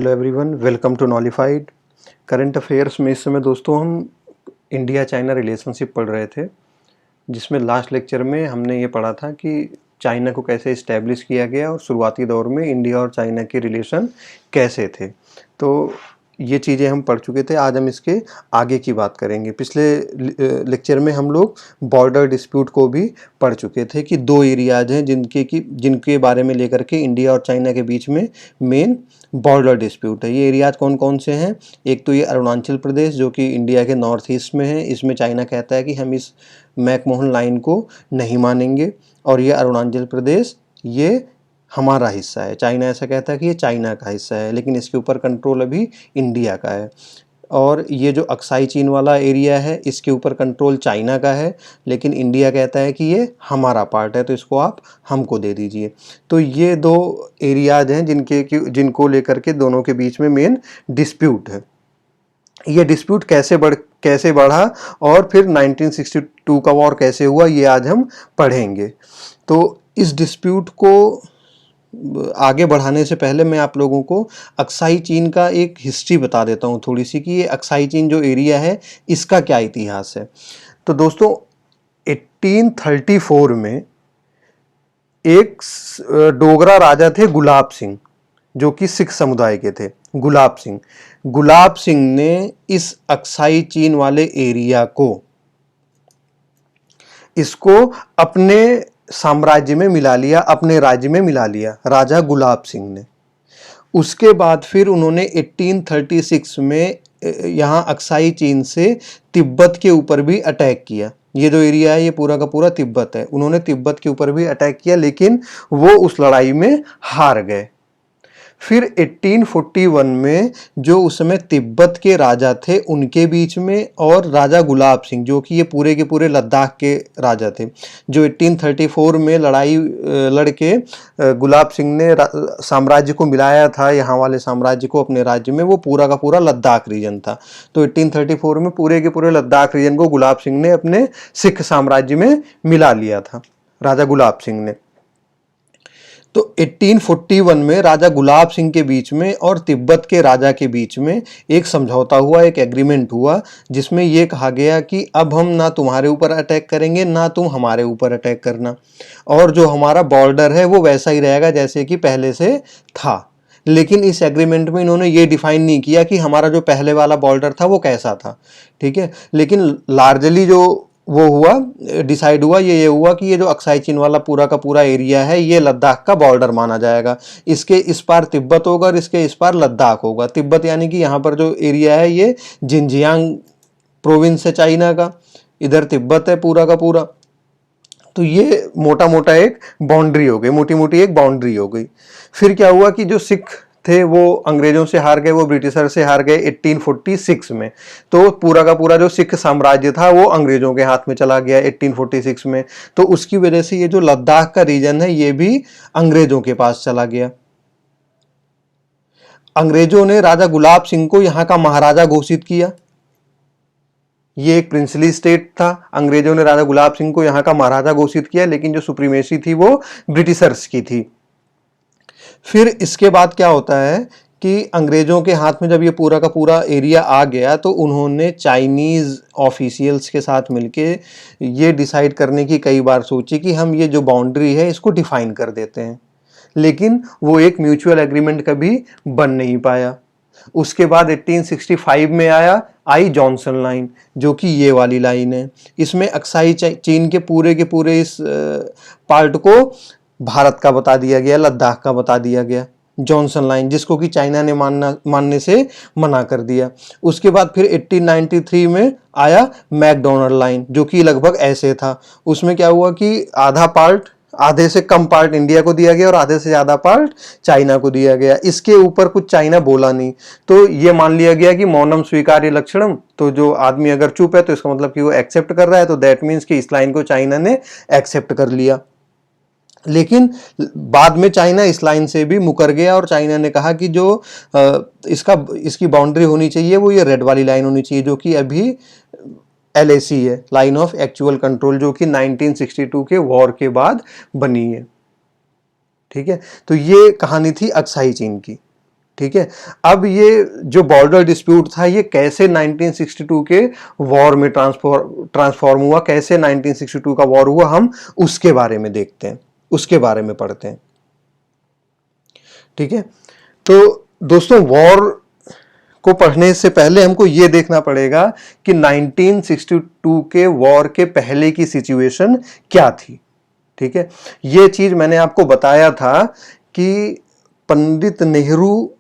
Hello everyone, welcome to Knowlified. Current affairs में इस समय दोस्तों हम इंडिया चाइना रिलेशनशिप पढ़ रहे थे, जिसमें लास्ट लेक्चर में हमने ये पढ़ा था कि चाइना को कैसे इस्टेब्लिश किया गया और शुरुआती दौर में इंडिया और चाइना के रिलेशन कैसे थे। तो ये चीज़ें हम पढ़ चुके थे। आज हम इसके आगे की बात करेंगे। पिछले लेक्चर में हम लोग बॉर्डर डिस्प्यूट को भी पढ़ चुके थे कि दो एरियाज हैं जिनके बारे में लेकर के इंडिया और चाइना के बीच में मेन बॉर्डर डिस्प्यूट है। ये एरियाज कौन कौन से हैं? एक तो ये अरुणाचल प्रदेश जो कि इंडिया के नॉर्थ ईस्ट में है। इसमें चाइना कहता है कि हम इस मैकमोहन लाइन को नहीं मानेंगे और ये अरुणाचल प्रदेश ये हमारा हिस्सा है। चाइना ऐसा कहता है कि ये चाइना का हिस्सा है, लेकिन इसके ऊपर कंट्रोल अभी इंडिया का है। और ये जो अक्साई चीन वाला एरिया है, इसके ऊपर कंट्रोल चाइना का है, लेकिन इंडिया कहता है कि ये हमारा पार्ट है, तो इसको आप हमको दे दीजिए। तो ये दो एरियाज हैं जिनको लेकर के दोनों के बीच में मेन डिस्प्यूट है। ये डिस्प्यूट कैसे बढ़ा और फिर 1962 का वॉर कैसे हुआ, ये आज हम पढ़ेंगे। तो इस डिस्प्यूट को आगे बढ़ाने से पहले मैं आप लोगों को अक्साई चीन का एक हिस्ट्री बता देता हूँ थोड़ी सी, कि ये अक्साई चीन जो एरिया है इसका क्या इतिहास है। तो दोस्तों 1834 में एक डोगरा राजा थे गुलाब सिंह, जो कि सिख समुदाय के थे। गुलाब सिंह ने इस अक्साई चीन वाले एरिया को अपने साम्राज्य में मिला लिया, अपने राज्य में मिला लिया, राजा गुलाब सिंह ने। उसके बाद फिर उन्होंने 1836 में यहाँ अक्साई चीन से तिब्बत के ऊपर भी अटैक किया। ये जो एरिया है ये पूरा का पूरा तिब्बत है। उन्होंने तिब्बत के ऊपर भी अटैक किया, लेकिन वो उस लड़ाई में हार गए। फिर 1841 में जो उस समय तिब्बत के राजा थे उनके बीच में और राजा गुलाब सिंह, जो कि ये पूरे के पूरे लद्दाख के राजा थे, जो 1834 में लड़ाई लड़के गुलाब सिंह ने साम्राज्य को मिलाया था, यहाँ वाले साम्राज्य को अपने राज्य में, वो पूरा का पूरा लद्दाख रीजन था। तो 1834 में पूरे के पूरे लद्दाख रीजन को गुलाब सिंह ने अपने सिख साम्राज्य में मिला लिया था, राजा गुलाब सिंह ने। तो 1841 में राजा गुलाब सिंह के बीच में और तिब्बत के राजा के बीच में एक समझौता हुआ, एक एग्रीमेंट हुआ, जिसमें यह कहा गया कि अब हम ना तुम्हारे ऊपर अटैक करेंगे ना तुम हमारे ऊपर अटैक करना, और जो हमारा बॉर्डर है वो वैसा ही रहेगा जैसे कि पहले से था। लेकिन इस एग्रीमेंट में इन्होंने ये डिफाइन नहीं किया कि हमारा जो पहले वाला बॉर्डर था वो कैसा था, ठीक है। लेकिन लार्जली जो वो हुआ, डिसाइड हुआ, ये हुआ कि ये जो अक्साई चीन वाला पूरा का पूरा एरिया है ये लद्दाख का बॉर्डर माना जाएगा। इसके इस पार तिब्बत होगा और इसके इस पार लद्दाख होगा। तिब्बत यानी कि यहाँ पर जो एरिया है ये जिनजियांग प्रोविंस है चाइना का, इधर तिब्बत है पूरा का पूरा। तो ये मोटा मोटा एक बाउंड्री हो गई, मोटी मोटी एक बाउंड्री हो गई। फिर क्या हुआ कि जो सिख थे वो अंग्रेजों से हार गए, वो ब्रिटिशर से हार गए 1846 में। तो पूरा का पूरा जो सिख साम्राज्य था वो अंग्रेजों के हाथ में चला गया 1846 में। तो उसकी वजह से ये जो लद्दाख का रीजन है ये भी अंग्रेजों के पास चला गया। अंग्रेजों ने राजा गुलाब सिंह को यहाँ का महाराजा घोषित किया। ये एक प्रिंसली स्टेट था। अंग्रेजों ने राजा गुलाब सिंह को यहाँ का महाराजा घोषित किया, लेकिन जो सुप्रीमेसी थी वो ब्रिटिशर्स की थी। फिर इसके बाद क्या होता है कि अंग्रेजों के हाथ में जब ये पूरा का पूरा एरिया आ गया तो उन्होंने चाइनीज़ ऑफिशियल्स के साथ मिलके ये डिसाइड करने की कई बार सोची कि हम ये जो बाउंड्री है इसको डिफाइन कर देते हैं, लेकिन वो एक म्यूचुअल एग्रीमेंट कभी बन नहीं पाया। उसके बाद 1865 में आई जॉनसन लाइन, जो कि ये वाली लाइन है। इसमें अक्साई चीन के पूरे इस पार्ट को भारत का बता दिया गया, लद्दाख का बता दिया गया, जॉनसन लाइन, जिसको कि चाइना ने मानने से मना कर दिया। उसके बाद फिर 1893 में आया मैकडोनल्ड लाइन, जो कि लगभग ऐसे था। उसमें क्या हुआ कि आधे से कम पार्ट इंडिया को दिया गया और आधे से ज़्यादा पार्ट चाइना को दिया गया। इसके ऊपर कुछ चाइना बोला नहीं, तो ये मान लिया गया कि मौनम स्वीकार्य लक्षणम। तो जो आदमी अगर चुप है तो इसका मतलब कि वो एक्सेप्ट कर रहा है, तो दैट मीन्स कि इस लाइन को चाइना ने एक्सेप्ट कर लिया। लेकिन बाद में चाइना इस लाइन से भी मुकर गया और चाइना ने कहा कि जो इसकी बाउंड्री होनी चाहिए वो ये रेड वाली लाइन होनी चाहिए, जो कि अभी LAC है, लाइन ऑफ एक्चुअल कंट्रोल, जो कि 1962 के वॉर के बाद बनी है। ठीक है, तो ये कहानी थी अक्साई चीन की। ठीक है। अब ये जो बॉर्डर डिस्प्यूट था ये कैसे 1962 के वॉर में ट्रांसफॉर्म हुआ, कैसे 1962 का वॉर हुआ, हम उसके बारे में देखते हैं, उसके बारे में पढ़ते हैं। ठीक है, तो दोस्तों वॉर को पढ़ने से पहले हमको ये देखना पड़ेगा कि 1962 के वॉर के पहले की सिचुएशन क्या थी। ठीक है, ये चीज मैंने आपको बताया था कि पंडित नेहरू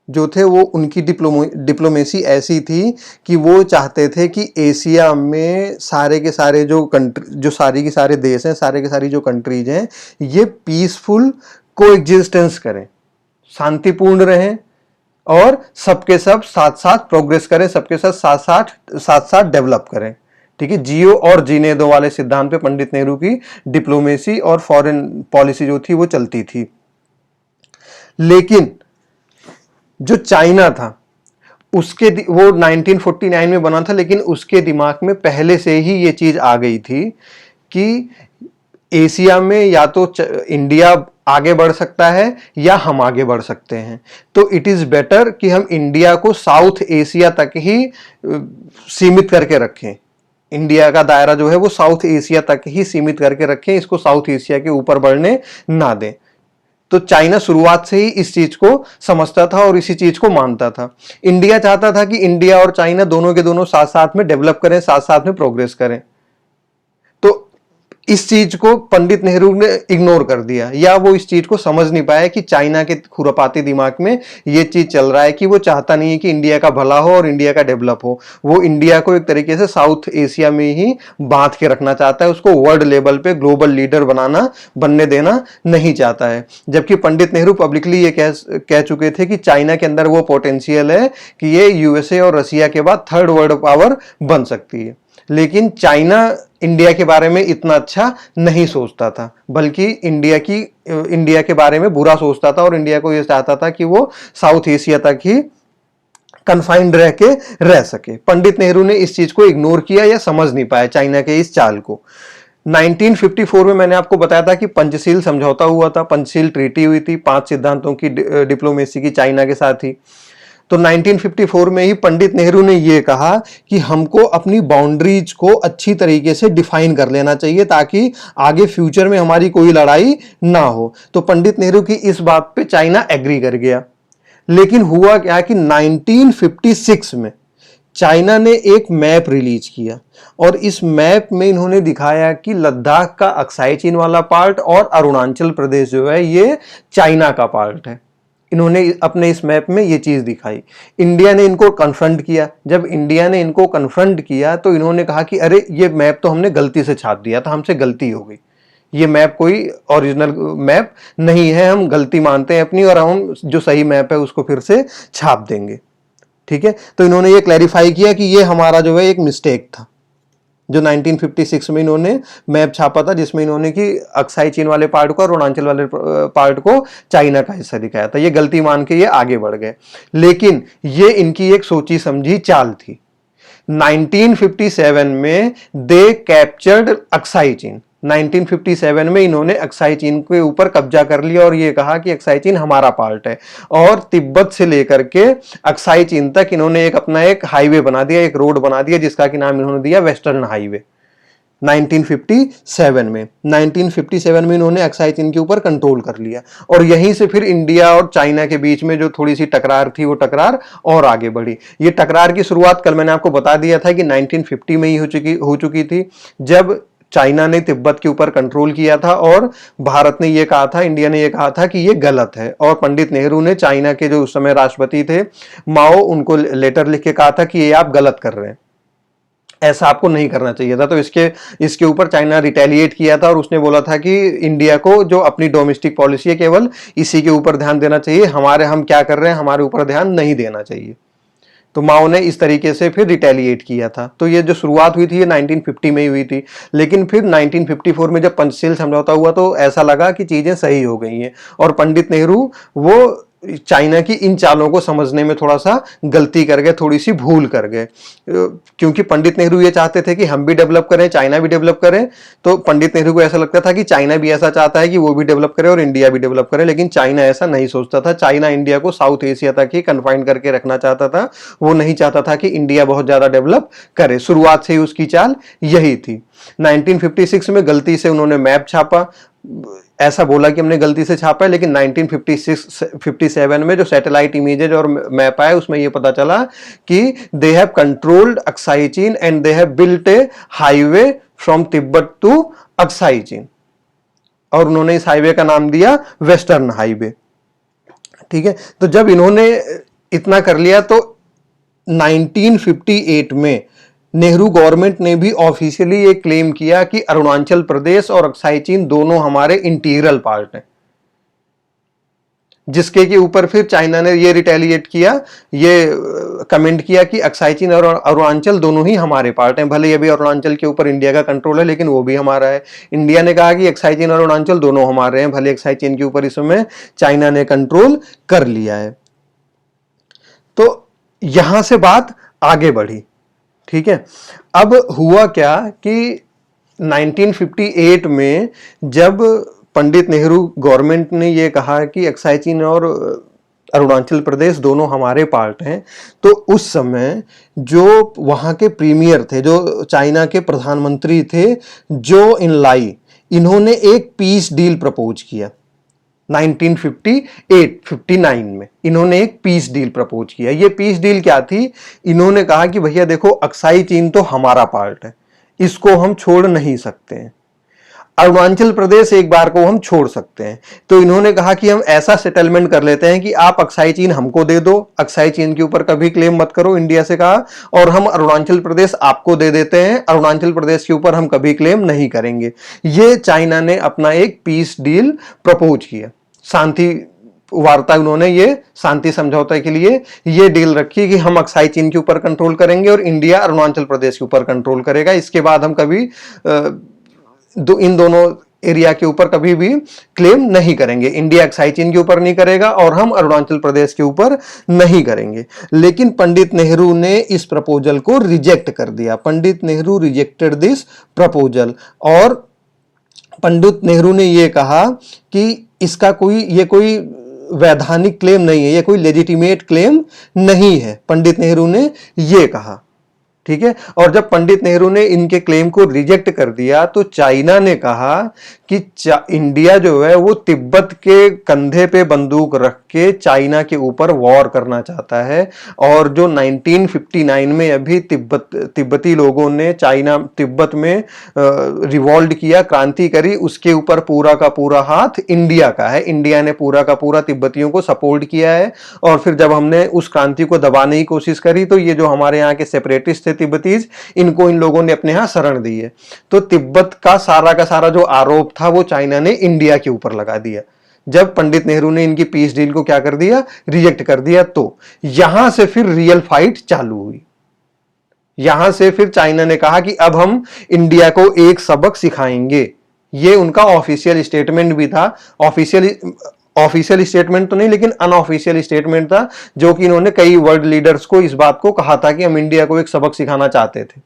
जो थे वो उनकी डिप्लोमेसी ऐसी थी कि वो चाहते थे कि एशिया में सारे के सारे जो सारी के सारे देश हैं, सारे के सारी जो कंट्रीज हैं, ये पीसफुल कोएग्जिस्टेंस करें, शांतिपूर्ण रहें और सबके सब साथ साथ प्रोग्रेस करें, सबके साथ डेवलप करें। ठीक है, जियो और जीने दो वाले सिद्धांत पे पंडित नेहरू की डिप्लोमेसी और फॉरेन पॉलिसी जो थी वो चलती थी। लेकिन जो चाइना था उसके वो 1949 में बना था, लेकिन उसके दिमाग में पहले से ही ये चीज आ गई थी कि एशिया में या तो इंडिया आगे बढ़ सकता है या हम आगे बढ़ सकते हैं, तो इट इज बेटर कि हम इंडिया को साउथ एशिया तक ही सीमित करके रखें। इंडिया का दायरा जो है वो साउथ एशिया तक ही सीमित करके रखें, इसको साउथ एशिया के ऊपर बढ़ने ना दें। तो चाइना शुरुआत से ही इस चीज को समझता था और इसी चीज को मानता था। इंडिया चाहता था कि इंडिया और चाइना दोनों के दोनों साथ साथ में डेवलप करें, साथ साथ में प्रोग्रेस करें। तो इस चीज को पंडित नेहरू ने इग्नोर कर दिया, या वो इस चीज को समझ नहीं पाया कि चाइना के खुरापाती दिमाग में ये चीज चल रहा है कि वो चाहता नहीं है कि इंडिया का भला हो और इंडिया का डेवलप हो। वो इंडिया को एक तरीके से साउथ एशिया में ही बांध के रखना चाहता है, उसको वर्ल्ड लेवल पे ग्लोबल लीडर बनने देना नहीं चाहता है। जबकि पंडित नेहरू पब्लिकली ये कह चुके थे कि चाइना के अंदर वो पोटेंशियल है कि ये यूएसए और रसिया के बाद थर्ड वर्ल्ड पावर बन सकती है। लेकिन चाइना इंडिया के बारे में इतना अच्छा नहीं सोचता था, बल्कि इंडिया के बारे में बुरा सोचता था और इंडिया को यह चाहता था कि वो साउथ एशिया तक ही कन्फाइंड रह सके। पंडित नेहरू ने इस चीज को इग्नोर किया या समझ नहीं पाया चाइना के इस चाल को। 1954 में मैंने आपको बताया था कि पंचशील समझौता हुआ था, पंचशील ट्रीटी हुई थी 5 सिद्धांतों की डिप्लोमेसी की चाइना के साथ ही। तो 1954 में ही पंडित नेहरू ने यह कहा कि हमको अपनी बाउंड्रीज को अच्छी तरीके से डिफाइन कर लेना चाहिए ताकि आगे फ्यूचर में हमारी कोई लड़ाई ना हो। तो पंडित नेहरू की इस बात पे चाइना एग्री कर गया। लेकिन हुआ क्या कि 1956 में चाइना ने एक मैप रिलीज किया और इस मैप में इन्होंने दिखाया कि लद्दाख का अक्साई चीन वाला पार्ट और अरुणाचल प्रदेश जो है ये चाइना का पार्ट है। इन्होंने अपने इस मैप में ये चीज दिखाई। इंडिया ने इनको कन्फ्रंट किया। जब इंडिया ने इनको कन्फ्रंट किया तो इन्होंने कहा कि अरे ये मैप तो हमने गलती से छाप दिया था, हमसे गलती हो गई, ये मैप कोई ओरिजिनल मैप नहीं है, हम गलती मानते हैं अपनी और हम जो सही मैप है उसको फिर से छाप देंगे। ठीक है, तो इन्होंने ये क्लैरिफाई किया कि ये हमारा जो है एक मिस्टेक था। जो 1956 में इन्होंने मैप छापा था जिसमें इन्होंने कि अक्साई चीन वाले पार्ट को और अरुणाचल वाले पार्ट को चाइना का हिस्सा दिखाया था, ये गलती मान के ये आगे बढ़ गए। लेकिन ये इनकी एक सोची समझी चाल थी। 1957 में दे कैप्चर्ड अक्साई चीन। 1957 में इन्होंने अक्साई चीन के ऊपर कब्जा कर लिया और ये कहा कि अक्साई चीन हमारा पार्ट है। और तिब्बत से लेकर के अक्साई चीन तक इन्होंने अपना एक हाईवे बना दिया, एक रोड बना दिया जिसका कि नाम इन्होंने दिया वेस्टर्न हाईवे। 1957 में इन्होंने अक्साई चीन के ऊपर कंट्रोल कर लिया और यहीं से फिर इंडिया और चाइना के बीच में जो थोड़ी सी टकरार थी वो टकरार और आगे बढ़ी। ये टकरार की शुरुआत कल मैंने आपको बता दिया था कि 1950 में ही हो चुकी थी, जब चाइना ने तिब्बत के ऊपर कंट्रोल किया था और भारत ने यह कहा था, इंडिया ने यह कहा था कि यह गलत है। और पंडित नेहरू ने चाइना के जो उस समय राष्ट्रपति थे माओ, उनको लेटर लिख के कहा था कि ये आप गलत कर रहे हैं, ऐसा आपको नहीं करना चाहिए था। तो इसके ऊपर चाइना रिटेलिएट किया था और उसने बोला था कि इंडिया को जो अपनी डोमेस्टिक पॉलिसी है केवल इसी के ऊपर ध्यान देना चाहिए, हम क्या कर रहे हैं हमारे ऊपर ध्यान नहीं देना चाहिए। तो माओ ने इस तरीके से फिर रिटेलिएट किया था। तो ये जो शुरुआत हुई थी ये 1950 में ही हुई थी। लेकिन फिर 1954 में जब पंचशील समझौता हुआ तो ऐसा लगा कि चीजें सही हो गई हैं और पंडित नेहरू वो चाइना की इन चालों को समझने में थोड़ा सा गलती कर गए, थोड़ी सी भूल कर गए, क्योंकि पंडित नेहरू ये चाहते थे कि हम भी डेवलप करें, चाइना भी डेवलप करे। तो पंडित नेहरू को ऐसा लगता था कि चाइना भी ऐसा चाहता है कि वो भी डेवलप करे और इंडिया भी डेवलप करे, लेकिन चाइना ऐसा नहीं सोचता था। चाइना इंडिया को साउथ एशिया तक ही कन्फाइन करके रखना चाहता था, वो नहीं चाहता था कि इंडिया बहुत ज्यादा डेवलप करे। शुरुआत से ही उसकी चाल यही थी। 1956 में गलती से उन्होंने मैप छापा, ऐसा बोला कि हमने गलती से छापा है, लेकिन 1957 में जो सैटेलाइट इमेजेज और मैप आया उसमें यह पता चला कि they have controlled Aksai Chin and they have built a highway from Tibet to Aksai Chin, और उन्होंने इस हाईवे का नाम दिया वेस्टर्न हाईवे। ठीक है, तो जब इन्होंने इतना कर लिया तो 1958 में नेहरू गवर्नमेंट ने भी ऑफिशियली ये क्लेम किया कि अरुणाचल प्रदेश और अक्साई चीन दोनों हमारे इंटीग्रल पार्ट हैं, जिसके के ऊपर फिर चाइना ने ये रिटेलिएट किया, ये कमेंट किया कि अक्साई चीन और अरुणाचल दोनों ही हमारे पार्ट हैं। भले अभी अरुणाचल के ऊपर इंडिया का कंट्रोल है, लेकिन वो भी हमारा है। इंडिया ने कहा कि अक्साई चीन और अरुणाचल दोनों हमारे हैं, भले अक्साई चीन के ऊपर इस समय चाइना ने कंट्रोल कर लिया है। तो यहां से बात आगे बढ़ी। ठीक है, अब हुआ क्या कि 1958 में जब पंडित नेहरू गवर्नमेंट ने यह कहा कि अक्साई चीन और अरुणाचल प्रदेश दोनों हमारे पार्ट हैं, तो उस समय जो वहां के प्रीमियर थे, जो चाइना के प्रधानमंत्री थे, जो इनलाई, इन्होंने एक पीस डील प्रपोज किया 1959 में। इन्होंने एक पीस डील प्रपोज किया। ये पीस डील क्या थी? इन्होंने कहा कि भैया देखो, अक्साई चीन तो हमारा पार्ट है, इसको हम छोड़ नहीं सकते हैं। अरुणाचल प्रदेश एक बार को हम छोड़ सकते हैं। तो इन्होंने कहा कि हम ऐसा सेटलमेंट कर लेते हैं कि आप अक्साई चीन हमको दे दो, अक्साई चीन के ऊपर कभी क्लेम मत करो, इंडिया से कहा, और हम अरुणाचल प्रदेश आपको दे देते हैं, अरुणाचल प्रदेश के ऊपर हम कभी क्लेम नहीं करेंगे। ये चाइना ने अपना एक पीस डील प्रपोज किया, शांति वार्ता, उन्होंने ये शांति समझौते के लिए ये डील रखी कि हम अक्साई चीन के ऊपर कंट्रोल करेंगे और इंडिया अरुणाचल प्रदेश के ऊपर कंट्रोल करेगा। इसके बाद हम कभी इन दोनों एरिया के ऊपर कभी भी क्लेम नहीं करेंगे। इंडिया अक्साई चीन के ऊपर नहीं करेगा और हम अरुणाचल प्रदेश के ऊपर नहीं करेंगे। लेकिन पंडित नेहरू ने इस प्रपोजल को रिजेक्ट कर दिया। Pandit Nehru rejected this proposal, और पंडित नेहरू ने यह कहा कि इसका कोई वैधानिक क्लेम नहीं है, ये कोई लेजिटिमेट क्लेम नहीं है, पंडित नेहरू ने यह कहा। ठीक है, और जब पंडित नेहरू ने इनके क्लेम को रिजेक्ट कर दिया तो चाइना ने कहा कि इंडिया जो है वो तिब्बत के कंधे पे बंदूक रख के चाइना के ऊपर वॉर करना चाहता है। और जो 1959 में अभी तिब्बती लोगों ने तिब्बत में रिवॉल्ट किया, क्रांति करी, उसके ऊपर पूरा का पूरा हाथ इंडिया का है। इंडिया ने पूरा का पूरा तिब्बतियों को सपोर्ट किया है। और फिर जब हमने उस क्रांति को दबाने की कोशिश करी तो ये जो हमारे यहाँ के सेपरेटिस्ट थे तिब्बतीज, इनको इन लोगों ने अपने यहाँ शरण दी है। तो तिब्बत का सारा जो आरोप था वो चाइना ने इंडिया के ऊपर लगा दिया। जब पंडित नेहरू ने इनकी पीस डील को क्या कर दिया? रिजेक्ट कर दिया। तो यहां से फिर रियल फाइट चालू हुई। यहां से फिर चाइना ने कहा कि अब हम इंडिया को एक सबक सिखाएंगे। ये उनका ऑफिशियल स्टेटमेंट भी था। ऑफिशियल स्टेटमेंट तो नहीं, लेकिन अनऑफिशियल स्टेटमेंट था, जो कि इन्होंने कई वर्ल्ड लीडर्स को इस बात को कहा था कि हम इंडिया को एक सबक सिखाना चाहते थे।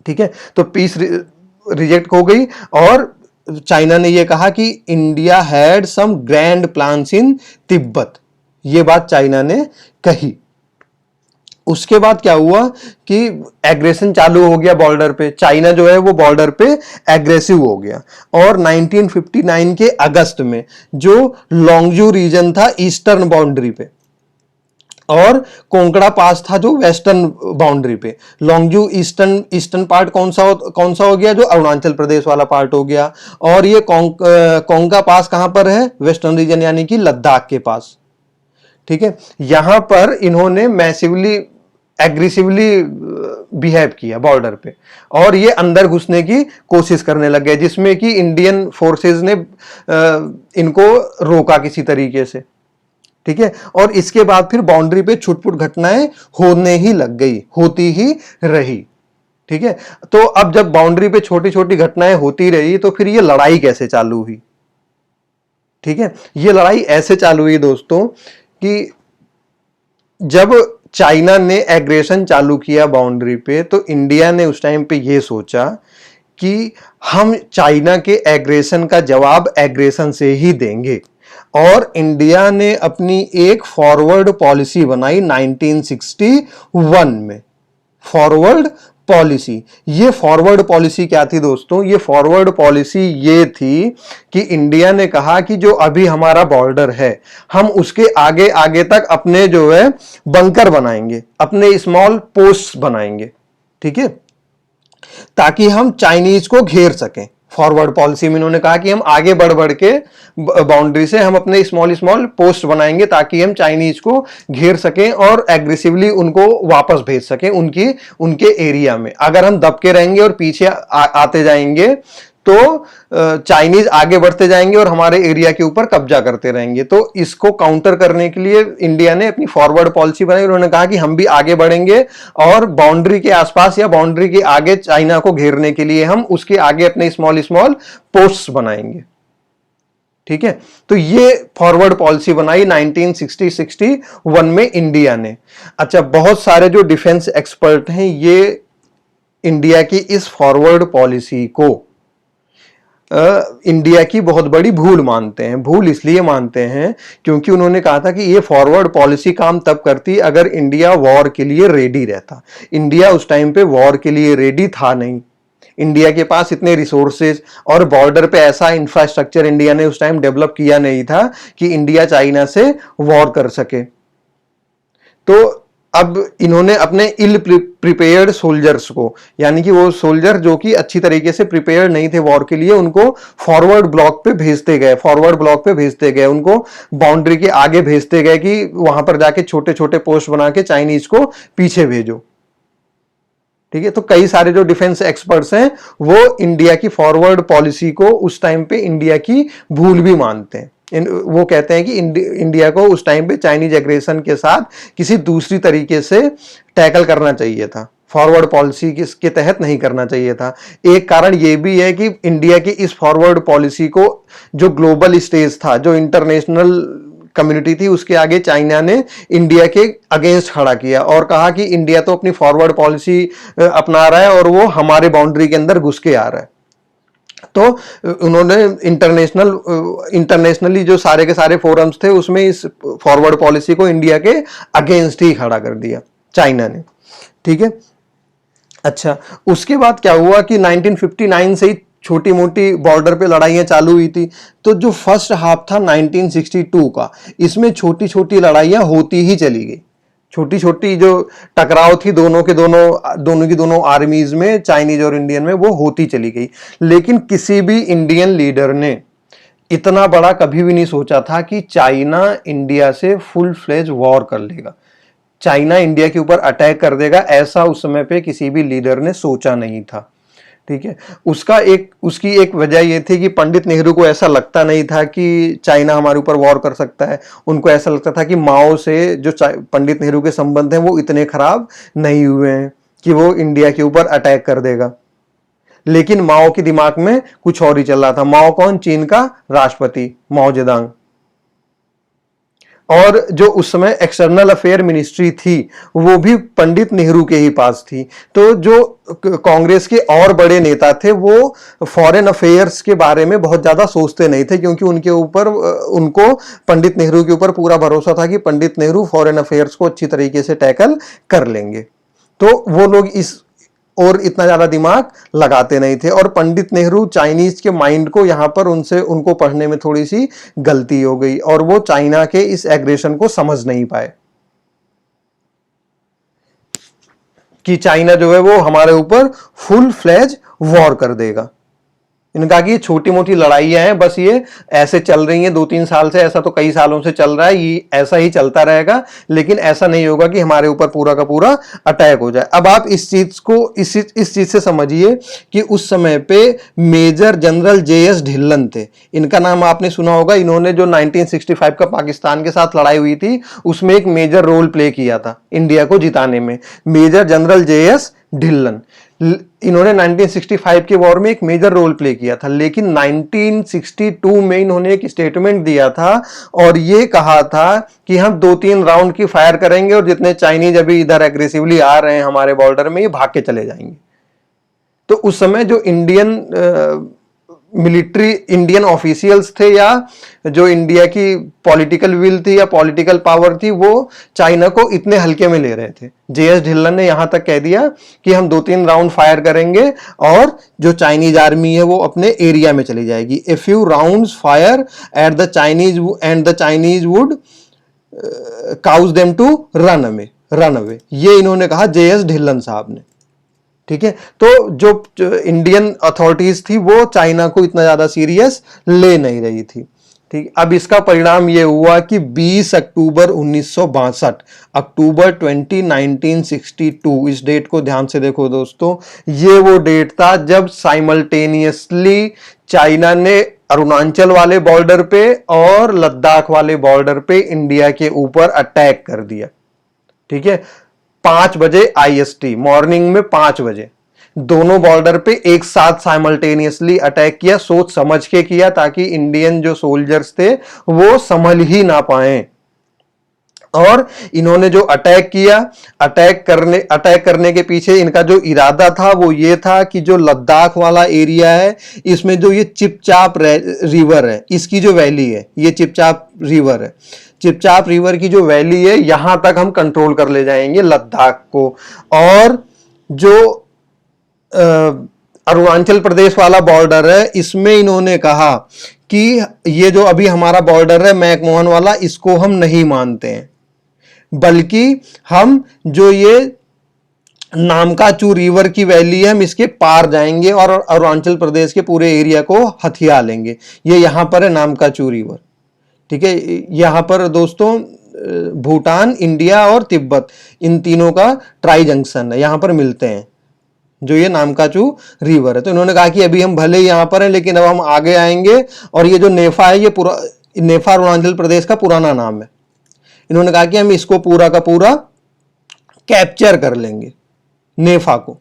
ठीक है, तो पीस रिजेक्ट हो गई और चाइना ने यह कहा कि India had some grand plans in Tibet. यह बात चाइना ने कही। उसके बाद क्या हुआ कि एग्रेशन चालू हो गया बॉर्डर पे। चाइना जो है वो बॉर्डर पे एग्रेसिव हो गया। और 1959 के अगस्त में जो लोंगजू रीजन था ईस्टर्न बाउंड्री पे, और कोंकड़ा पास था जो वेस्टर्न बाउंड्री पे, लोंगजू ईस्टर्न पार्ट कौन सा हो गया? जो अरुणाचल प्रदेश वाला पार्ट हो गया। और ये कोंका पास कहां पर है? वेस्टर्न रीजन यानी कि लद्दाख के पास। ठीक है, यहां पर इन्होंने मैसिवली एग्रेसिवली बिहेव किया बॉर्डर पे, और ये अंदर घुसने की कोशिश करने लग गए, जिसमें कि इंडियन फोर्सेस ने इनको रोका किसी तरीके से। ठीक है, और इसके बाद फिर बाउंड्री पे छुटपुट घटनाएं होने ही लग गई, होती ही रही। ठीक है, तो अब जब बाउंड्री पे छोटी छोटी घटनाएं होती रही तो फिर ये लड़ाई कैसे चालू हुई? ठीक है, ये लड़ाई ऐसे चालू हुई दोस्तों कि जब चाइना ने एग्रेशन चालू किया बाउंड्री पे, तो इंडिया ने उस टाइम पे ये सोचा कि हम चाइना के एग्रेशन का जवाब एग्रेशन से ही देंगे, और इंडिया ने अपनी एक फॉरवर्ड पॉलिसी बनाई 1961 में। फॉरवर्ड पॉलिसी, ये फॉरवर्ड पॉलिसी क्या थी दोस्तों? ये फॉरवर्ड पॉलिसी ये थी कि इंडिया ने कहा कि जो अभी हमारा बॉर्डर है, हम उसके आगे आगे तक अपने जो है बंकर बनाएंगे, अपने स्मॉल पोस्ट बनाएंगे, ठीक है, ताकि हम चाइनीज को घेर सकें। फॉरवर्ड पॉलिसी में इन्होंने कहा कि हम आगे बढ़ बढ़ के बाउंड्री से हम अपने स्मॉल स्मॉल पोस्ट बनाएंगे ताकि हम चाइनीज को घेर सकें और एग्रेसिवली उनको वापस भेज सकें उनके एरिया में। अगर हम दब के रहेंगे और पीछे आते जाएंगे तो चाइनीज आगे बढ़ते जाएंगे और हमारे एरिया के ऊपर कब्जा करते रहेंगे। तो इसको काउंटर करने के लिए इंडिया ने अपनी फॉरवर्ड पॉलिसी बनाई। उन्होंने कहा कि हम भी आगे बढ़ेंगे और बाउंड्री के आसपास या बाउंड्री के आगे चाइना को घेरने के लिए हम उसके आगे अपने स्मॉल स्मॉल पोस्ट्स बनाएंगे, ठीक है। तो ये फॉरवर्ड पॉलिसी बनाई 1961 में इंडिया ने। अच्छा, बहुत सारे जो डिफेंस एक्सपर्ट हैं ये इंडिया की इस फॉरवर्ड पॉलिसी को इंडिया की बहुत बड़ी भूल मानते हैं। भूल इसलिए मानते हैं क्योंकि उन्होंने कहा था कि ये फॉरवर्ड पॉलिसी काम तब करती अगर इंडिया वॉर के लिए रेडी रहता। इंडिया उस टाइम पे वॉर के लिए रेडी था नहीं। इंडिया के पास इतने रिसोर्सेज और बॉर्डर पे ऐसा इंफ्रास्ट्रक्चर इंडिया ने उस टाइम डेवलप किया नहीं था कि इंडिया चाइना से वॉर कर सके। तो अब इन्होंने अपने इल प्रिपेयर्ड सोल्जर्स को, यानी कि वो सोल्जर जो कि अच्छी तरीके से प्रिपेयर्ड नहीं थे वॉर के लिए, उनको फॉरवर्ड ब्लॉक पे भेजते गए, उनको बाउंड्री के आगे भेजते गए कि वहां पर जाके छोटे छोटे पोस्ट बना के चाइनीज को पीछे भेजो, ठीक है। तो कई सारे जो डिफेंस एक्सपर्ट्स हैं वो इंडिया की फॉरवर्ड पॉलिसी को उस टाइम पे इंडिया की भूल भी मानते हैं। वो कहते हैं कि इंडिया को उस टाइम पे चाइनीज एग्रेशन के साथ किसी दूसरी तरीके से टैकल करना चाहिए था, फॉरवर्ड पॉलिसी के तहत नहीं करना चाहिए था। एक कारण ये भी है कि इंडिया की इस फॉरवर्ड पॉलिसी को जो ग्लोबल स्टेज था, जो इंटरनेशनल कम्युनिटी थी, उसके आगे चाइना ने इंडिया के अगेंस्ट खड़ा किया और कहा कि इंडिया तो अपनी फॉरवर्ड पॉलिसी अपना रहा है और वो हमारे बाउंड्री के अंदर घुस के आ रहा है। तो उन्होंने इंटरनेशनली जो सारे के सारे फोरम्स थे उसमें इस फॉरवर्ड पॉलिसी को इंडिया के अगेंस्ट ही खड़ा कर दिया चाइना ने, ठीक है। अच्छा, उसके बाद क्या हुआ कि 1959 से ही छोटी मोटी बॉर्डर पे लड़ाइयां चालू हुई थी। तो जो फर्स्ट हाफ था 1962 का, इसमें छोटी छोटी लड़ाइयां होती ही चली गई। छोटी छोटी जो टकराव थी दोनों की दोनों आर्मीज में, चाइनीज और इंडियन में, वो होती चली गई। लेकिन किसी भी इंडियन लीडर ने इतना बड़ा कभी भी नहीं सोचा था कि चाइना इंडिया से फुल फ्लेज वॉर कर लेगा, चाइना इंडिया के ऊपर अटैक कर देगा, ऐसा उस समय पे किसी भी लीडर ने सोचा नहीं था, ठीक है। उसकी एक वजह यह थी कि पंडित नेहरू को ऐसा लगता नहीं था कि चाइना हमारे ऊपर वॉर कर सकता है। उनको ऐसा लगता था कि माओ से जो पंडित नेहरू के संबंध हैं वो इतने खराब नहीं हुए हैं कि वो इंडिया के ऊपर अटैक कर देगा। लेकिन माओ के दिमाग में कुछ और ही चल रहा था। माओ कौन? चीन का राष्ट्रपति माओ जेदांग। और जो उस समय एक्सटर्नल अफेयर मिनिस्ट्री थी वो भी पंडित नेहरू के ही पास थी। तो जो कांग्रेस के और बड़े नेता थे वो फॉरेन अफेयर्स के बारे में बहुत ज्यादा सोचते नहीं थे, क्योंकि उनको पंडित नेहरू के ऊपर पूरा भरोसा था कि पंडित नेहरू फॉरेन अफेयर्स को अच्छी तरीके से टैकल कर लेंगे। तो वो लोग इस और इतना ज्यादा दिमाग लगाते नहीं थे। और पंडित नेहरू चाइनीज के माइंड को यहां पर उनको पढ़ने में थोड़ी सी गलती हो गई और वो चाइना के इस एग्रेशन को समझ नहीं पाए कि चाइना जो है वो हमारे ऊपर फुल फ्लेज वॉर कर देगा। इन्होंने कहा कि ये छोटी मोटी लड़ाइयां हैं, बस ये ऐसे चल रही हैं 2-3 साल से, ऐसा तो कई सालों से चल रहा है, ये ऐसा ही चलता रहेगा, लेकिन ऐसा नहीं होगा कि हमारे ऊपर पूरा का पूरा अटैक हो जाए। अब आप इस चीज से समझिए कि उस समय पे मेजर जनरल JS ढिल्लन थे। इनका नाम आपने सुना होगा। इन्होंने जो 1965 का पाकिस्तान के साथ लड़ाई हुई थी उसमें एक मेजर रोल प्ले किया था इंडिया को जिताने में। मेजर जनरल JS ढिल्लन, इन्होंने 1965 के वॉर में एक मेजर रोल प्ले किया था, लेकिन 1962 में इन्होंने एक स्टेटमेंट दिया था और ये कहा था कि हम 2-3 राउंड की फायर करेंगे और जितने चाइनीज अभी इधर एग्रेसिवली आ रहे हैं हमारे बॉर्डर में, ये भाग के चले जाएंगे। तो उस समय जो इंडियन मिलिट्री, इंडियन ऑफिशियल्स थे या जो इंडिया की पॉलिटिकल विल थी या पॉलिटिकल पावर थी, वो चाइना को इतने हल्के में ले रहे थे। जेएस ढिल्लन ने यहां तक कह दिया कि हम 2-3 राउंड फायर करेंगे और जो चाइनीज आर्मी है वो अपने एरिया में चली जाएगी। A few rounds fire at the Chinese and the Chinese would cause them to run away, ये इन्होंने कहा जेएस ढिल्लन साहब ने। ठीक है, तो जो इंडियन अथॉरिटीज थी वो चाइना को इतना ज्यादा सीरियस ले नहीं रही थी। ठीक, अब इसका परिणाम ये हुआ कि 20 अक्टूबर 1962, अक्टूबर 20, 1962, इस डेट को ध्यान से देखो दोस्तों, ये वो डेट था जब साइमल्टेनियसली चाइना ने अरुणाचल वाले बॉर्डर पे और लद्दाख वाले बॉर्डर पे इंडिया के ऊपर अटैक कर दिया। ठीक है, 5 बजे IST, मॉर्निंग में 5 बजे दोनों बॉर्डर पे एक साथ साइमल्टेनियसली अटैक किया, सोच समझ के किया ताकि इंडियन जो सोल्जर्स थे वो संभल ही ना पाए। और इन्होंने जो अटैक किया, अटैक करने के पीछे इनका जो इरादा था वो ये था कि जो लद्दाख वाला एरिया है, इसमें जो ये चिपचाप रिवर है, इसकी जो वैली है, ये चिपचाप रिवर है, चिपचाप रिवर की जो वैली है, यहां तक हम कंट्रोल कर ले जाएंगे लद्दाख को। और जो अरुणाचल प्रदेश वाला बॉर्डर है, इसमें इन्होंने कहा कि ये जो अभी हमारा बॉर्डर है मैकमोहन वाला, इसको हम नहीं मानते हैं, बल्कि हम जो ये नामकाचू रिवर की वैली है, हम इसके पार जाएंगे और अरुणाचल प्रदेश के पूरे एरिया को हथिया लेंगे। ये यहां पर है नामकाचू रिवर। ठीक है, यहां पर दोस्तों भूटान, इंडिया और तिब्बत, इन तीनों का ट्राई जंक्शन है, यहां पर मिलते हैं जो ये नामकाचू रिवर है। तो इन्होंने कहा कि अभी हम भले ही यहां पर हैं, लेकिन अब हम आगे आएंगे और ये जो नेफा है, ये पूरा नेफा अरुणाचल प्रदेश का पुराना नाम है। इन्होंने कहा कि हम इसको पूरा का पूरा कैप्चर कर लेंगे, नेफा को।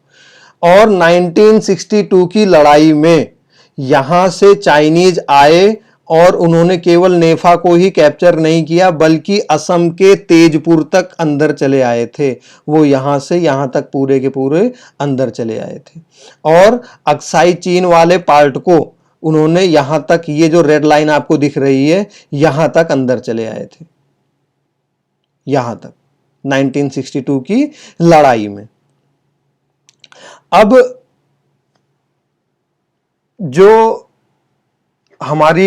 और 1962 की लड़ाई में यहां से चाइनीज आए और उन्होंने केवल नेफा को ही कैप्चर नहीं किया, बल्कि असम के तेजपुर तक अंदर चले आए थे। वो यहां से यहां तक पूरे के पूरे अंदर चले आए थे और अक्साई चीन वाले पार्ट को उन्होंने यहां तक, ये जो रेड लाइन आपको दिख रही है, यहां तक अंदर चले आए थे, यहां तक 1962 की लड़ाई में। अब जो हमारी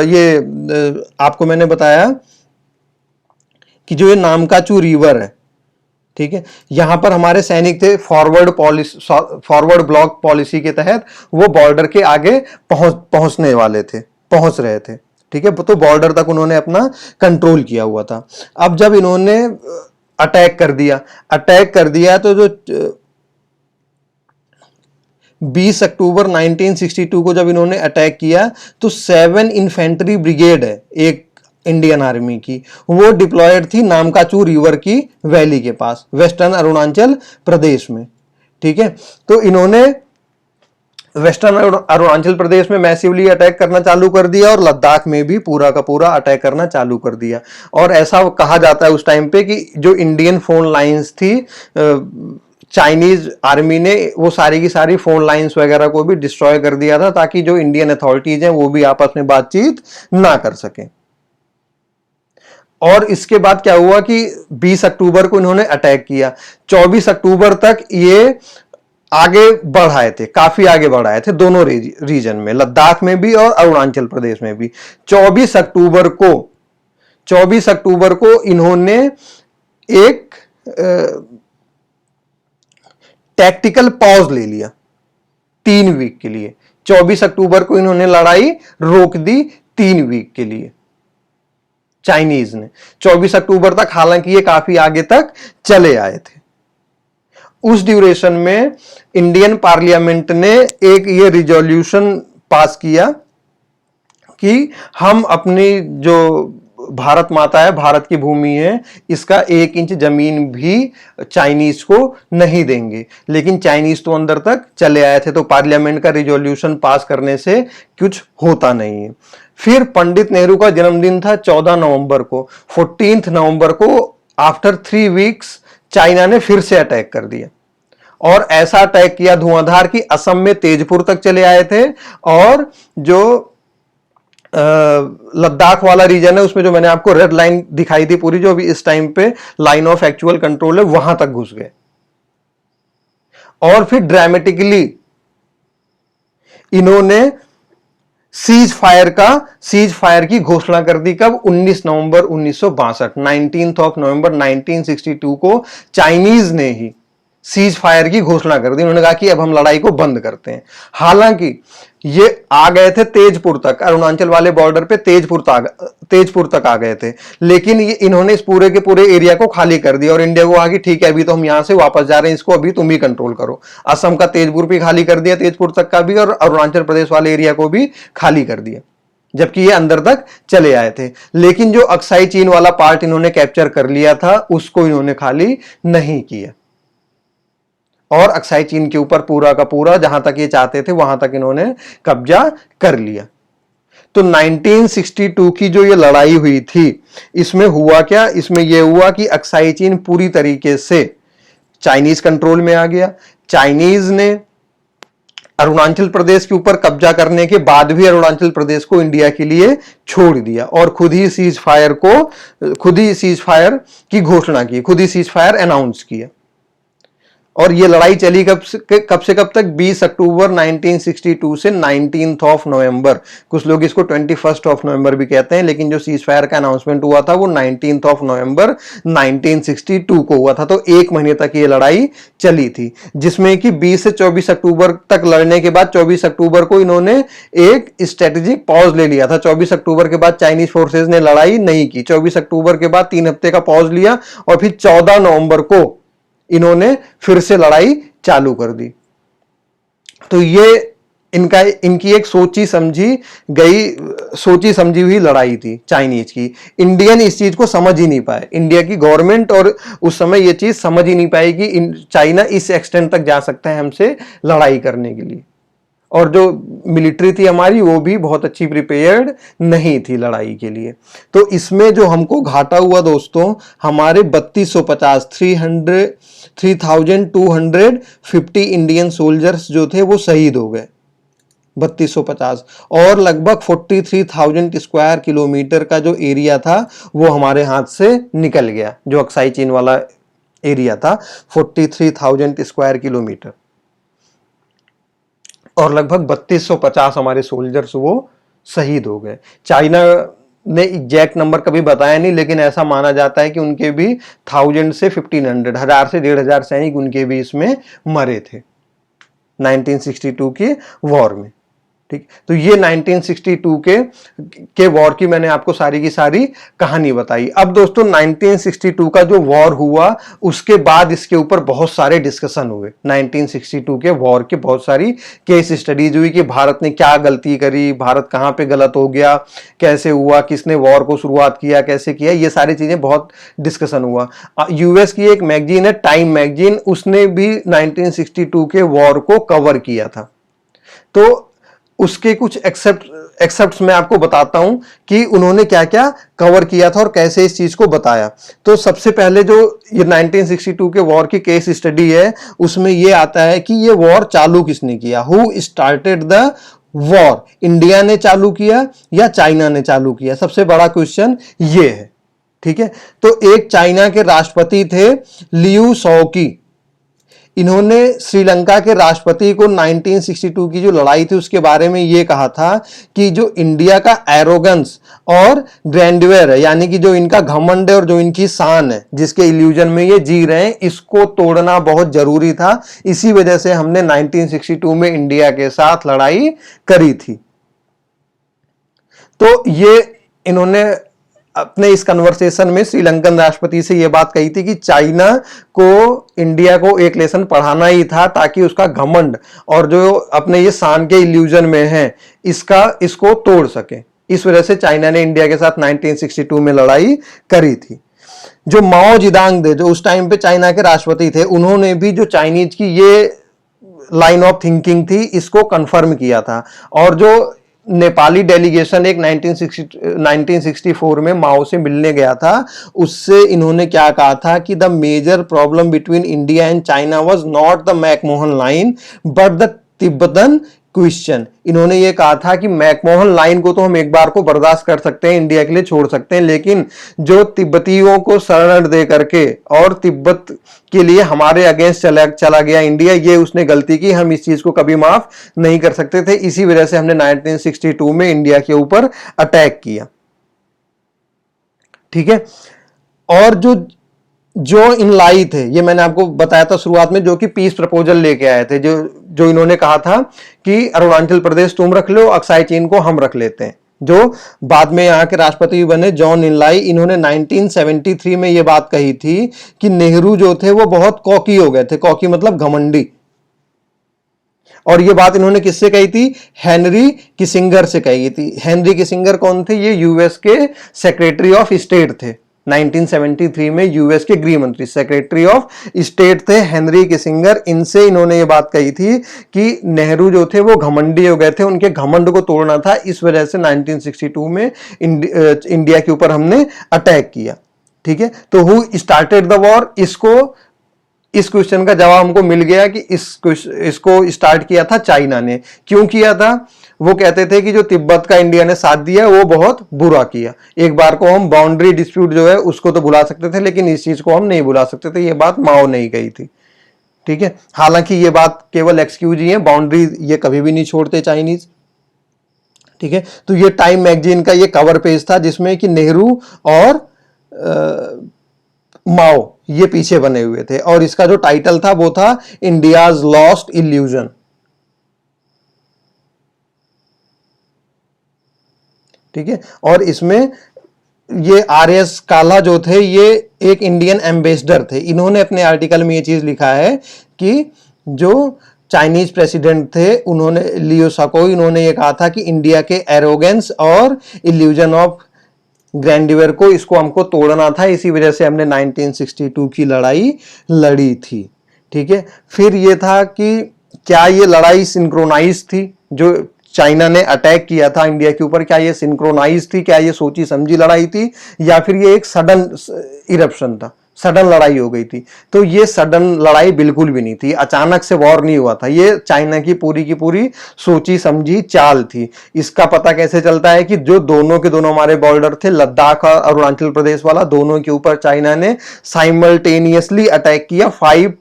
ये आपको मैंने बताया कि जो ये नामकाचू रिवर है, ठीक है, यहां पर हमारे सैनिक थे, फॉरवर्ड ब्लॉक पॉलिसी के तहत वो बॉर्डर के आगे पहुंच रहे थे। ठीक है, तो बॉर्डर तक उन्होंने अपना कंट्रोल किया हुआ था। अब जब इन्होंने अटैक कर दिया तो जो 20 अक्टूबर 1962 को जब इन्होंने अटैक किया तो 7 इन्फेंट्री ब्रिगेड है एक इंडियन आर्मी की, वो डिप्लॉयड थी नामकाचू रिवर की वैली के पास, वेस्टर्न अरुणाचल प्रदेश में। ठीक है, तो इन्होंने वेस्टर्न अरुणाचल प्रदेश में मैसिवली अटैक करना चालू कर दिया और लद्दाख में भी पूरा का पूरा अटैक करना चालू कर दिया। और ऐसा कहा जाता है उस टाइम पे कि जो इंडियन फोन लाइंस थी, चाइनीज आर्मी ने वो सारी की सारी फोन लाइंस वगैरह को भी डिस्ट्रॉय कर दिया था, ताकि जो इंडियन अथॉरिटीज हैं वो भी आपस में बातचीत ना कर सकें। और इसके बाद क्या हुआ कि 20 अक्टूबर को इन्होंने अटैक किया, 24 अक्टूबर तक ये आगे बढ़ाए थे, काफी आगे बढ़ाए थे दोनों रीजन में, लद्दाख में भी और अरुणाचल प्रदेश में भी। 24 अक्टूबर को इन्होंने एक टैक्टिकल पॉज ले लिया 3 वीक के लिए। 24 अक्टूबर को इन्होंने लड़ाई रोक दी 3 वीक के लिए चाइनीज ने। 24 अक्टूबर तक हालांकि ये काफी आगे तक चले आए थे। उस ड्यूरेशन में इंडियन पार्लियामेंट ने एक ये रिजोल्यूशन पास किया कि हम अपनी जो भारत माता है, भारत की भूमि है, इसका 1 इंच जमीन भी चाइनीज को नहीं देंगे। लेकिन चाइनीज तो अंदर तक चले आए थे, तो पार्लियामेंट का रिजोल्यूशन पास करने से कुछ होता नहीं है। फिर पंडित नेहरू का जन्मदिन था 14 नवंबर को। 14 नवंबर को आफ्टर 3 वीक्स चाइना ने फिर से अटैक कर दिया, और ऐसा अटैक किया धुआंधार की असम में तेजपुर तक चले आए थे, और जो लद्दाख वाला रीजन है उसमें जो मैंने आपको रेड लाइन दिखाई थी पूरी, जो अभी इस टाइम पे लाइन ऑफ एक्चुअल कंट्रोल है, वहां तक घुस गए। और फिर ड्रामेटिकली इन्होंने सीज फायर की घोषणा कर दी। कब? 19 नवंबर 1962, 19 नवंबर 1962 को चाइनीज ने ही सीज फायर की घोषणा कर दी। उन्होंने कहा कि अब हम लड़ाई को बंद करते हैं। हालांकि ये आ गए थे तेजपुर तक, अरुणाचल वाले बॉर्डर पे तेजपुर तक आ गए थे, लेकिन ये इन्होंने इस पूरे के पूरे एरिया को खाली कर दिया और इंडिया को कहा कि ठीक है, अभी तो हम यहां से वापस जा रहे हैं, इसको अभी तुम ही कंट्रोल करो। असम का तेजपुर भी खाली कर दिया, तेजपुर तक का भी, और अरुणाचल प्रदेश वाले एरिया को भी खाली कर दिया, जबकि ये अंदर तक चले आए थे। लेकिन जो अक्साई चीन वाला पार्ट इन्होंने कैप्चर कर लिया था, उसको इन्होंने खाली नहीं किया, और अक्साई चीन के ऊपर पूरा का पूरा जहां तक ये चाहते थे वहां तक इन्होंने कब्जा कर लिया। तो 1962 की जो ये लड़ाई हुई थी, इसमें हुआ क्या? इसमें यह हुआ कि अक्साई चीन पूरी तरीके से चाइनीज कंट्रोल में आ गया। चाइनीज ने अरुणाचल प्रदेश के ऊपर कब्जा करने के बाद भी अरुणाचल प्रदेश को इंडिया के लिए छोड़ दिया, और खुद ही सीज फायर की घोषणा की, खुद ही सीज फायर अनाउंस किया। और ये लड़ाई चली कब से कब तक? 20 अक्टूबर 1962 से 19 नवंबर। कुछ लोग इसको 21 नवंबर भी कहते हैं, लेकिन जो सीज फायर का अनाउंसमेंट हुआ था वो 19 नवंबर 1962 को हुआ था। तो 1 महीने तक ये लड़ाई चली थी, जिसमें कि 20 से 24 अक्टूबर तक लड़ने के बाद 24 अक्टूबर को इन्होंने एक स्ट्रेटेजिक पॉज ले लिया था। 24 अक्टूबर के बाद चाइनीज फोर्सेज ने लड़ाई नहीं की। 24 अक्टूबर के बाद 3 हफ्ते का पॉज लिया, और फिर 14 नवंबर को इन्होंने फिर से लड़ाई चालू कर दी। तो ये इनकी एक सोची समझी हुई लड़ाई थी चाइनीज की। इंडियन इस चीज को समझ ही नहीं पाए, इंडिया की गवर्नमेंट और उस समय ये चीज समझ ही नहीं पाई कि चाइना इस एक्सटेंट तक जा सकता है हमसे लड़ाई करने के लिए। और जो मिलिट्री थी हमारी, वो भी बहुत अच्छी प्रिपेयर्ड नहीं थी लड़ाई के लिए। तो इसमें जो हमको घाटा हुआ दोस्तों, हमारे 3250 इंडियन सोल्जर्स जो थे वो शहीद हो गए, 3250, और लगभग 43,000 स्क्वायर किलोमीटर का जो एरिया था वो हमारे हाथ से निकल गया। जो अक्साई चीन वाला एरिया था 43,000 स्क्वायर किलोमीटर, और लगभग 3250 हमारे सोल्जर्स वो शहीद हो गए। चाइना ने एग्जैक्ट नंबर कभी बताया नहीं, लेकिन ऐसा माना जाता है कि उनके भी 1000 से 1500, 1000 से 1500 सैनिक उनके भी इसमें मरे थे 1962 के वॉर में। ठीक, तो ये 1962 के वॉर की मैंने आपको सारी की सारी कहानी बताई। अब दोस्तों 1962 का जो वॉर हुआ, उसके बाद इसके ऊपर बहुत सारे डिस्कशन हुए। 1962 के वॉर के बहुत सारी केस स्टडीज हुई कि भारत ने क्या गलती करी, भारत कहाँ पे गलत हो गया, कैसे हुआ, किसने वॉर को शुरुआत किया, कैसे किया, ये सारी चीजें बहुत डिस्कशन हुआ। यूएस की एक मैगजीन है टाइम मैगजीन, उसने भी 1962 के वॉर को कवर किया था। तो उसके कुछ एक्सेप्ट्स मैं आपको बताता हूं कि उन्होंने क्या क्या कवर किया था और कैसे इस चीज को बताया। तो सबसे पहले जो ये 1962 के वॉर की केस स्टडी है, उसमें ये आता है कि ये वॉर चालू किसने किया, who started the war, India ने चालू किया या चाइना ने चालू किया। सबसे बड़ा क्वेश्चन ये है। ठीक है, तो एक चाइना के राष्ट्रपति थे लियू शॉकी, इन्होंने श्रीलंका के राष्ट्रपति को 1962 की जो लड़ाई थी उसके बारे में यह कहा था कि जो इंडिया का एरोगेंस और ग्रैंडवेयर है, यानी कि जो इनका घमंड है और जो इनकी शान है, जिसके इल्यूजन में ये जी रहे हैं, इसको तोड़ना बहुत जरूरी था। इसी वजह से हमने 1962 में इंडिया के साथ लड़ाई करी थी। तो ये इन्होंने अपने इस कन्वर्सेशन में श्रीलंकन राष्ट्रपति से यह बात कही थी कि चाइना को इंडिया को एक लेसन पढ़ाना ही था, ताकि उसका घमंड और जो अपने ये शान के इल्यूजन में है इसको तोड़ सके, इस वजह से चाइना ने इंडिया के साथ 1962 में लड़ाई करी थी। जो माओ जिदांग थे, जो उस टाइम पे चाइना के राष्ट्रपति थे, उन्होंने भी जो चाइनीज की ये लाइन ऑफ थिंकिंग थी इसको कंफर्म किया था। और जो नेपाली डेलीगेशन एक 1964 में माओ से मिलने गया था, उससे इन्होंने क्या कहा था कि the major problem between India and China was not the McMahon line but the Tibetan question. इन्होंने ये कहा था कि मैकमोहन लाइन को तो हम एक बार को बर्दाश्त कर सकते हैं, इंडिया के लिए छोड़ सकते हैं, लेकिन जो तिब्बतियों को शरण दे करके और तिब्बत के लिए हमारे अगेंस्ट चला गया इंडिया, ये उसने गलती की, हम इस चीज को कभी माफ नहीं कर सकते थे। इसी वजह से हमने 1962 में इंडिया के ऊपर अटैक किया। ठीक है। और जो इनलाई थे, ये मैंने आपको बताया था शुरुआत में, जो कि पीस प्रपोजल लेके आए थे, जो इन्होंने कहा था कि अरुणाचल प्रदेश तुम रख लो, अक्साई चीन को हम रख लेते हैं। जो बाद में यहाँ के राष्ट्रपति बने जॉन इनलाई, इन्होंने 1973 में ये बात कही थी कि नेहरू जो थे वो बहुत कॉकी हो गए थे। कॉकी मतलब घमंडी। और ये बात इन्होंने किससे कही थी? हेनरी किसिंगर से कही थी। हेनरी किसिंगर कौन थे? ये यूएस के सेक्रेटरी ऑफ स्टेट थे। 1973 में यूएस के गृह मंत्री, सेक्रेटरी ऑफ स्टेट थे हेनरी किसिंगर। इनसे इन्होंने ये बात कही थी कि नेहरू जो थे वो घमंडी हो गए थे, उनके घमंड को तोड़ना था। इस वजह से 1962 में इंडिया के ऊपर हमने अटैक किया। ठीक है। तो हु स्टार्टेड द वॉर, इस क्वेश्चन का जवाब हमको मिल गया कि इसको स्टार्ट किया था चाइना ने। क्यों किया था? वो कहते थे कि जो तिब्बत का इंडिया ने साथ दिया वो बहुत बुरा किया। एक बार को हम बाउंड्री डिस्प्यूट जो है उसको तो भुला सकते थे, लेकिन इस चीज को हम नहीं भुला सकते थे। ये बात माओ नहीं कही थी। ठीक है। हालांकि ये बात केवल एक्सक्यूज ही है, बाउंड्री ये कभी भी नहीं छोड़ते चाइनीज। ठीक है। तो ये टाइम मैगजीन का ये कवर पेज था जिसमें कि नेहरू और माओ ये पीछे बने हुए थे, और इसका जो टाइटल था वो था इंडियाज लॉस्ट इल्यूजन। ठीक है। और इसमें ये आर.एस. काला जो थे ये एक इंडियन एम्बेसडर थे। इन्होंने अपने आर्टिकल में ये चीज लिखा है कि जो चाइनीज प्रेसिडेंट थे उन्होंने, लियो साकोई, इन्होंने ये कहा था कि इंडिया के एरोगेंस और इल्यूजन ऑफ ग्रैंडियर को, इसको हमको तोड़ना था। इसी वजह से हमने 1962 की लड़ाई लड़ी थी। ठीक है। फिर ये था कि क्या ये लड़ाई सिंक्रोनाइज थी? जो चाइना ने अटैक किया था इंडिया के ऊपर, क्या ये सिंक्रोनाइज थी? क्या ये सोची समझी लड़ाई थी, या फिर ये एक सडन इरप्शन था, सडन लड़ाई हो गई थी? तो ये सडन लड़ाई बिल्कुल भी नहीं थी, अचानक से वॉर नहीं हुआ था। ये चाइना की पूरी सोची समझी चाल थी। इसका पता कैसे चलता है कि जो दोनों के दोनों हमारे बॉर्डर थे, लद्दाख और अरुणाचल प्रदेश वाला, दोनों के ऊपर चाइना ने साइमल्टेनियसली अटैक किया 5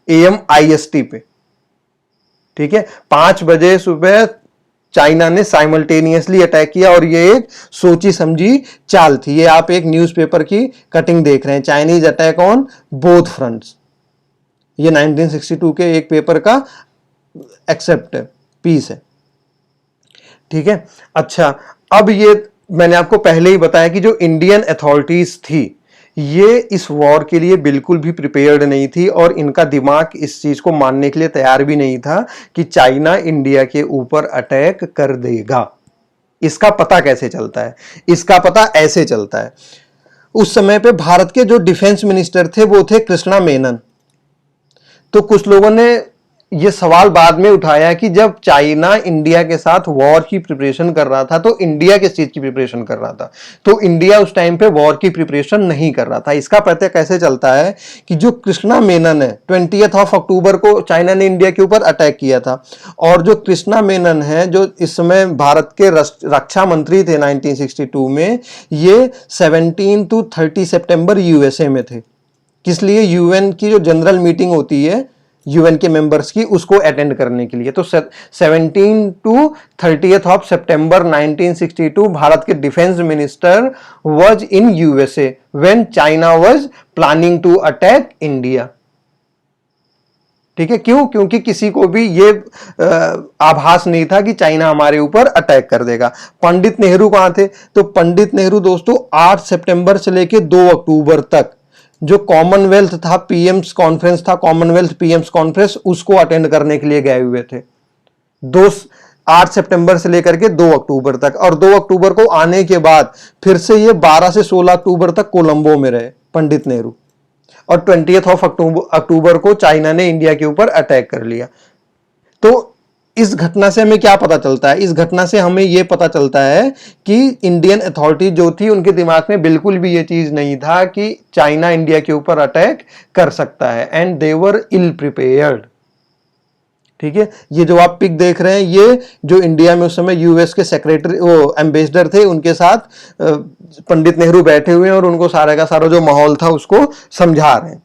AM IST पे। ठीक है। 5 बजे सुबह चाइना ने साइमल्टेनियसली अटैक किया, और ये एक सोची समझी चाल थी। ये आप एक न्यूज़पेपर की कटिंग देख रहे हैं, Chinese attack on both fronts. ये 1962 के एक पेपर का एक्सेप्ट है, पीस है। ठीक है। अच्छा, अब ये मैंने आपको पहले ही बताया कि जो इंडियन अथॉरिटीज थी ये इस वॉर के लिए बिल्कुल भी प्रिपेयर्ड नहीं थी, और इनका दिमाग इस चीज को मानने के लिए तैयार भी नहीं था कि चाइना इंडिया के ऊपर अटैक कर देगा। इसका पता कैसे चलता है? इसका पता ऐसे चलता है। उस समय पे भारत के जो डिफेंस मिनिस्टर थे वो थे कृष्णा मेनन। तो कुछ लोगों ने ये सवाल बाद में उठाया कि जब चाइना इंडिया के साथ वॉर की प्रिपरेशन कर रहा था तो इंडिया किस चीज की प्रिपरेशन कर रहा था? तो इंडिया उस टाइम पे वॉर की प्रिपरेशन नहीं कर रहा था। इसका पता कैसे चलता है कि जो कृष्णा मेनन है, 20 अक्टूबर को चाइना ने इंडिया के ऊपर अटैक किया था, और जो कृष्णा मेनन है जो इस समय भारत के रक्षा मंत्री थे 1962 में, ये 17 to 30 सितंबर यूएसए में थे। किस लिए? यूएन की जो जनरल मीटिंग होती है यूएन के मेंबर्स की, उसको अटेंड करने के लिए। तो 17 to 30 सितंबर 1962 भारत के defence minister was in USA when China was planning to attack India. ठीक है। क्यों? क्योंकि किसी को भी ये आभास नहीं था कि चाइना हमारे ऊपर अटैक कर देगा। पंडित नेहरू कहां थे? तो पंडित नेहरू दोस्तों 8 सितंबर से लेके 2 अक्टूबर तक जो कॉमनवेल्थ था, पीएम्स कॉन्फ्रेंस था, कॉमनवेल्थ पीएम्स कॉन्फ्रेंस, उसको अटेंड करने के लिए गए हुए थे। 8 सितंबर से लेकर के 2 अक्टूबर तक, और 2 अक्टूबर को आने के बाद फिर से ये 12 से 16 अक्टूबर तक कोलंबो में रहे पंडित नेहरू, और 20 अक्टूबर को चाइना ने इंडिया के ऊपर अटैक कर लिया। तो इस घटना से हमें क्या पता चलता है? इस घटना से हमें यह पता चलता है कि इंडियन अथॉरिटी जो थी उनके दिमाग में बिल्कुल भी ये चीज नहीं था कि चाइना इंडिया के ऊपर अटैक कर सकता है, and they were ill prepared. ठीक है, ये जो आप पिक देख रहे हैं, ये जो इंडिया में उस समय यूएस के सेक्रेटरी, वो एम्बेसडर थे, उनके साथ पंडित नेहरू बैठे हुए हैं और उनको सारा का सारा जो माहौल था उसको समझा रहे हैं।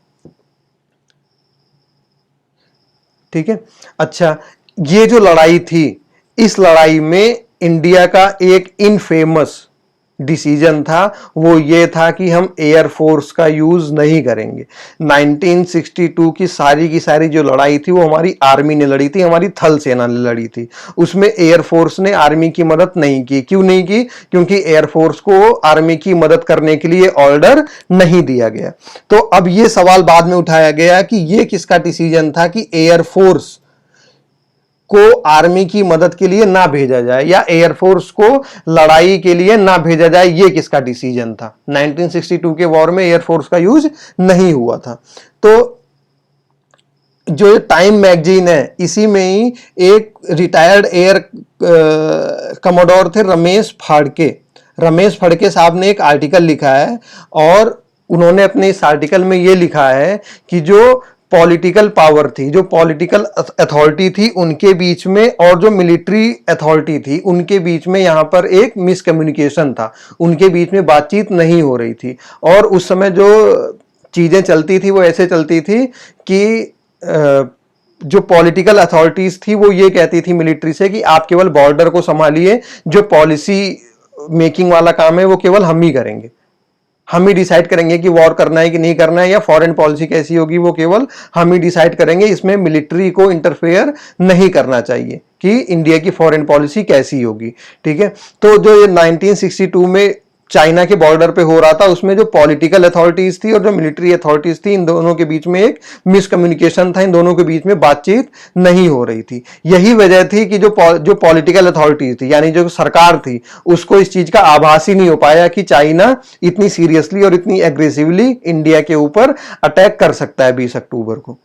ठीक है, अच्छा, ये जो लड़ाई थी, इस लड़ाई में इंडिया का एक इनफेमस डिसीजन था, वो ये था कि हम एयरफोर्स का यूज नहीं करेंगे। 1962 की सारी जो लड़ाई थी वो हमारी आर्मी ने लड़ी थी, हमारी थल सेना ने लड़ी थी। उसमें एयरफोर्स ने आर्मी की मदद नहीं की। क्यों नहीं की? क्योंकि एयरफोर्स को आर्मी की मदद करने के लिए ऑर्डर नहीं दिया गया। तो अब ये सवाल बाद में उठाया गया कि ये किसका डिसीजन था कि एयरफोर्स को आर्मी की मदद के लिए ना भेजा जाए, या एयरफोर्स को लड़ाई के लिए ना भेजा जाए, ये किसका डिसीजन था? 1962 के वॉर में एयरफोर्स का यूज नहीं हुआ था। तो जो टाइम मैगजीन है, इसी में ही एक रिटायर्ड एयर कमोडोर थे रमेश फड़के साहब ने एक आर्टिकल लिखा है, और उन्होंने अपने इस आर्टिकल में ये लिखा है कि जो पॉलिटिकल पावर थी, जो पॉलिटिकल अथॉरिटी थी उनके बीच में, और जो मिलिट्री अथॉरिटी थी उनके बीच में यहां पर एक मिसकम्युनिकेशन था, उनके बीच में बातचीत नहीं हो रही थी। और उस समय जो चीजें चलती थी वो ऐसे चलती थी कि जो पॉलिटिकल अथॉरिटीज थी वो ये कहती थी मिलिट्री से कि आप केवल बॉर्डर को संभालिए, जो पॉलिसी मेकिंग वाला काम है वो केवल हम ही करेंगे, हम ही डिसाइड करेंगे कि वॉर करना है कि नहीं करना है, या फॉरेन पॉलिसी कैसी होगी वो केवल हम ही डिसाइड करेंगे, इसमें मिलिट्री को इंटरफेयर नहीं करना चाहिए कि इंडिया की फॉरेन पॉलिसी कैसी होगी। ठीक है, तो जो ये 1962 में चाइना के बॉर्डर पे हो रहा था, उसमें जो पॉलिटिकल अथॉरिटीज थी और जो मिलिट्री अथॉरिटीज थी, इन दोनों के बीच में एक मिसकम्युनिकेशन था, इन दोनों के बीच में बातचीत नहीं हो रही थी। यही वजह थी कि जो पॉलिटिकल अथॉरिटीज थी, यानी जो सरकार थी, उसको इस चीज का आभास ही नहीं हो पाया कि चाइना इतनी सीरियसली और इतनी एग्रेसिवली इंडिया के ऊपर अटैक कर सकता है 20 अक्टूबर को,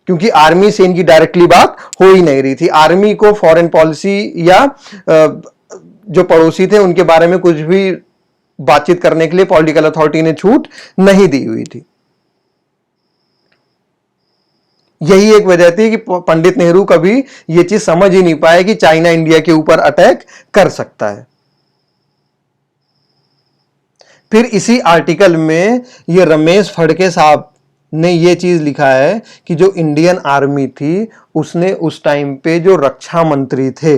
क्योंकि आर्मी से इनकी डायरेक्टली बात हो ही नहीं रही थी। आर्मी को फॉरेन पॉलिसी या जो पड़ोसी थे उनके बारे में कुछ भी बातचीत करने के लिए पॉलिटिकल अथॉरिटी ने छूट नहीं दी हुई थी। यही एक वजह थी कि पंडित नेहरू कभी यह चीज समझ ही नहीं पाए कि चाइना इंडिया के ऊपर अटैक कर सकता है। फिर इसी आर्टिकल में ये रमेश फड़के साहब ने यह चीज लिखा है कि जो इंडियन आर्मी थी उसने उस टाइम पे जो रक्षा मंत्री थे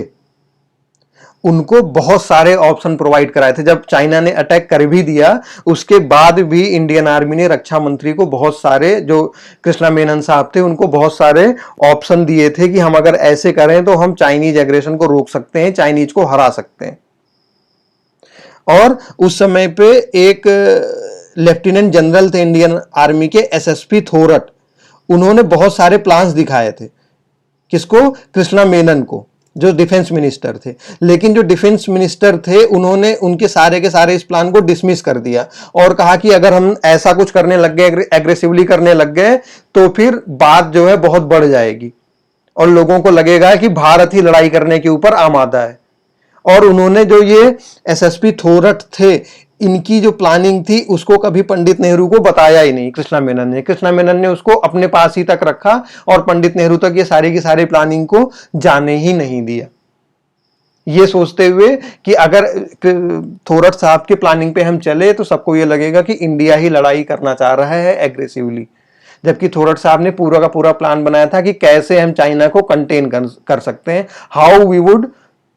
उनको बहुत सारे ऑप्शन प्रोवाइड कराए थे। जब चाइना ने अटैक कर भी दिया उसके बाद भी इंडियन आर्मी ने रक्षा मंत्री को बहुत सारे, जो कृष्णा मेनन साहब थे, उनको बहुत सारे ऑप्शन दिए थे कि हम अगर ऐसे करें तो हम चाइनीज एग्रेशन को रोक सकते हैं, चाइनीज को हरा सकते हैं। और उस समय पे एक लेफ्टिनेंट जनरल थे इंडियन आर्मी के, एसएसपी थोरट, उन्होंने बहुत सारे प्लान्स दिखाए थे। किसको? कृष्णा मेनन को, जो डिफेंस मिनिस्टर थे। लेकिन जो डिफेंस मिनिस्टर थे उन्होंने उनके सारे के सारे इस प्लान को डिसमिस कर दिया और कहा कि अगर हम ऐसा कुछ करने लग गए, एग्रेसिवली करने लग गए, तो फिर बात जो है बहुत बढ़ जाएगी और लोगों को लगेगा कि भारत ही लड़ाई करने के ऊपर आमादा है। और उन्होंने जो ये एसएसपी थोरट थे, इनकी जो प्लानिंग थी उसको कभी पंडित नेहरू को बताया ही नहीं कृष्णा मेनन ने उसको अपने पास ही तक रखा और पंडित नेहरू तक ये सारी की सारी प्लानिंग को जाने ही नहीं दिया, ये सोचते हुए कि अगर थोरट साहब की प्लानिंग पे हम चले तो सबको ये लगेगा कि इंडिया ही लड़ाई करना चाह रहा है एग्रेसिवली। जबकि थोरट साहब ने पूरा का पूरा प्लान बनाया था कि कैसे हम चाइना को कंटेन कर सकते हैं, how we would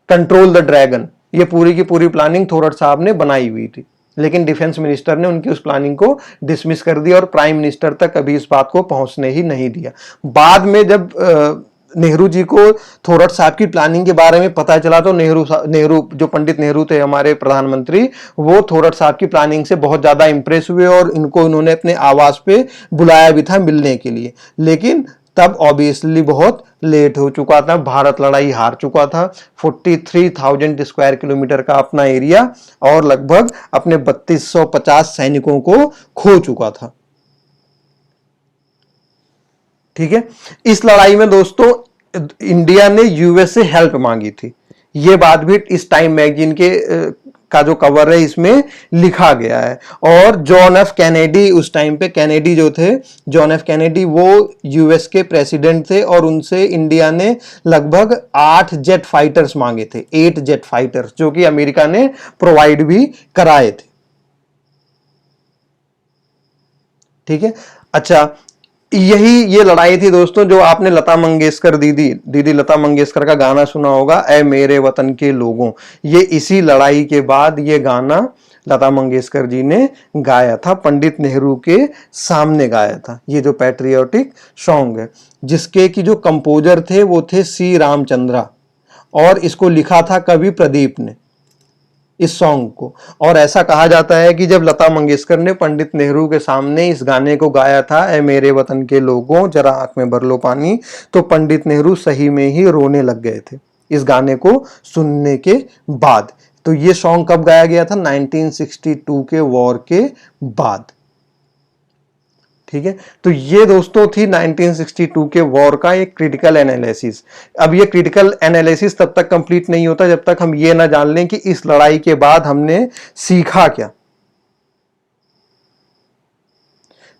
control the dragon. ये पूरी की पूरी प्लानिंग थोरट साहब ने बनाई हुई थी, लेकिन डिफेंस मिनिस्टर ने उनकी उस प्लानिंग को डिसमिस कर दिया और प्राइम मिनिस्टर तक कभी इस बात को पहुंचने ही नहीं दिया। बाद में जब नेहरू जी को थोरट साहब की प्लानिंग के बारे में पता चला तो नेहरू जो पंडित नेहरू थे हमारे प्रधानमंत्री, वो थोरट साहब की प्लानिंग से बहुत ज्यादा इंप्रेस हुए और इन्होंने अपने आवास पे बुलाया भी था मिलने के लिए। लेकिन तब ऑब्वियसली बहुत लेट हो चुका था, भारत लड़ाई हार चुका था, 43,000 स्क्वायर किलोमीटर का अपना एरिया और लगभग अपने 3250 सैनिकों को खो चुका था। ठीक है, इस लड़ाई में दोस्तों इंडिया ने यूएस से हेल्प मांगी थी। ये बात भी इस टाइम मैगजीन के का जो कवर है इसमें लिखा गया है। और जॉन एफ कैनेडी, उस टाइम पे कैनेडी जो थे, जॉन एफ कैनेडी, वो यूएस के प्रेसिडेंट थे और उनसे इंडिया ने लगभग 8 जेट फाइटर्स मांगे थे, 8 जेट फाइटर्स, जो कि अमेरिका ने प्रोवाइड भी कराए थे। ठीक है, अच्छा, ये लड़ाई थी दोस्तों, जो आपने लता मंगेशकर दीदी लता मंगेशकर का गाना सुना होगा, ऐ मेरे वतन के लोगों। ये इसी लड़ाई के बाद ये गाना लता मंगेशकर जी ने गाया था, पंडित नेहरू के सामने गाया था। ये जो पैट्रियोटिक सॉन्ग है, जिसके की जो कंपोजर थे वो थे सी रामचंद्रा, और इसको लिखा था कवि प्रदीप ने, इस सॉन्ग को। और ऐसा कहा जाता है कि जब लता मंगेशकर ने पंडित नेहरू के सामने इस गाने को गाया था, ऐ मेरे वतन के लोगों जरा आंख में भर लो पानी, तो पंडित नेहरू सही में ही रोने लग गए थे इस गाने को सुनने के बाद। तो ये सॉन्ग कब गाया गया था? 1962 के वॉर के बाद। ठीक है, तो ये दोस्तों थी 1962 के वॉर का एक क्रिटिकल एनालिसिस। अब ये क्रिटिकल एनालिसिस तब तक कंप्लीट नहीं होता जब तक हम ये ना जान लें कि इस लड़ाई के बाद हमने सीखा क्या।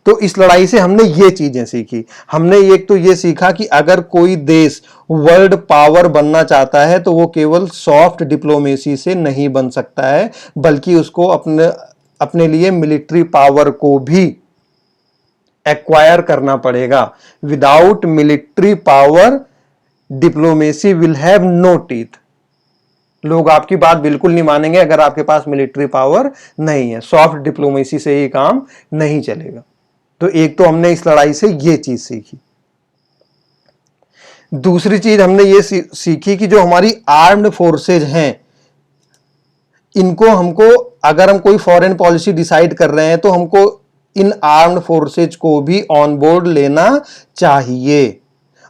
तो इस लड़ाई से हमने ये चीजें सीखी। हमने एक तो ये सीखा कि अगर कोई देश वर्ल्ड पावर बनना चाहता है तो वो केवल सॉफ्ट डिप्लोमेसी से नहीं बन सकता है, बल्कि उसको अपने लिए मिलिट्री पावर को भी एक्वायर करना पड़ेगा। Without military power diplomacy will have no teeth. लोग आपकी बात बिल्कुल नहीं मानेंगे अगर आपके पास मिलिट्री पावर नहीं है। सॉफ्ट डिप्लोमेसी से ये काम नहीं चलेगा। तो एक तो हमने इस लड़ाई से ये चीज सीखी। दूसरी चीज हमने ये सीखी कि जो हमारी आर्म्ड फोर्सेज हैं, इनको हमको, अगर हम कोई फॉरेन पॉलिसी डिसाइड कर रहे हैं तो हमको इन आर्म्ड फोर्सेज को भी ऑन बोर्ड लेना चाहिए।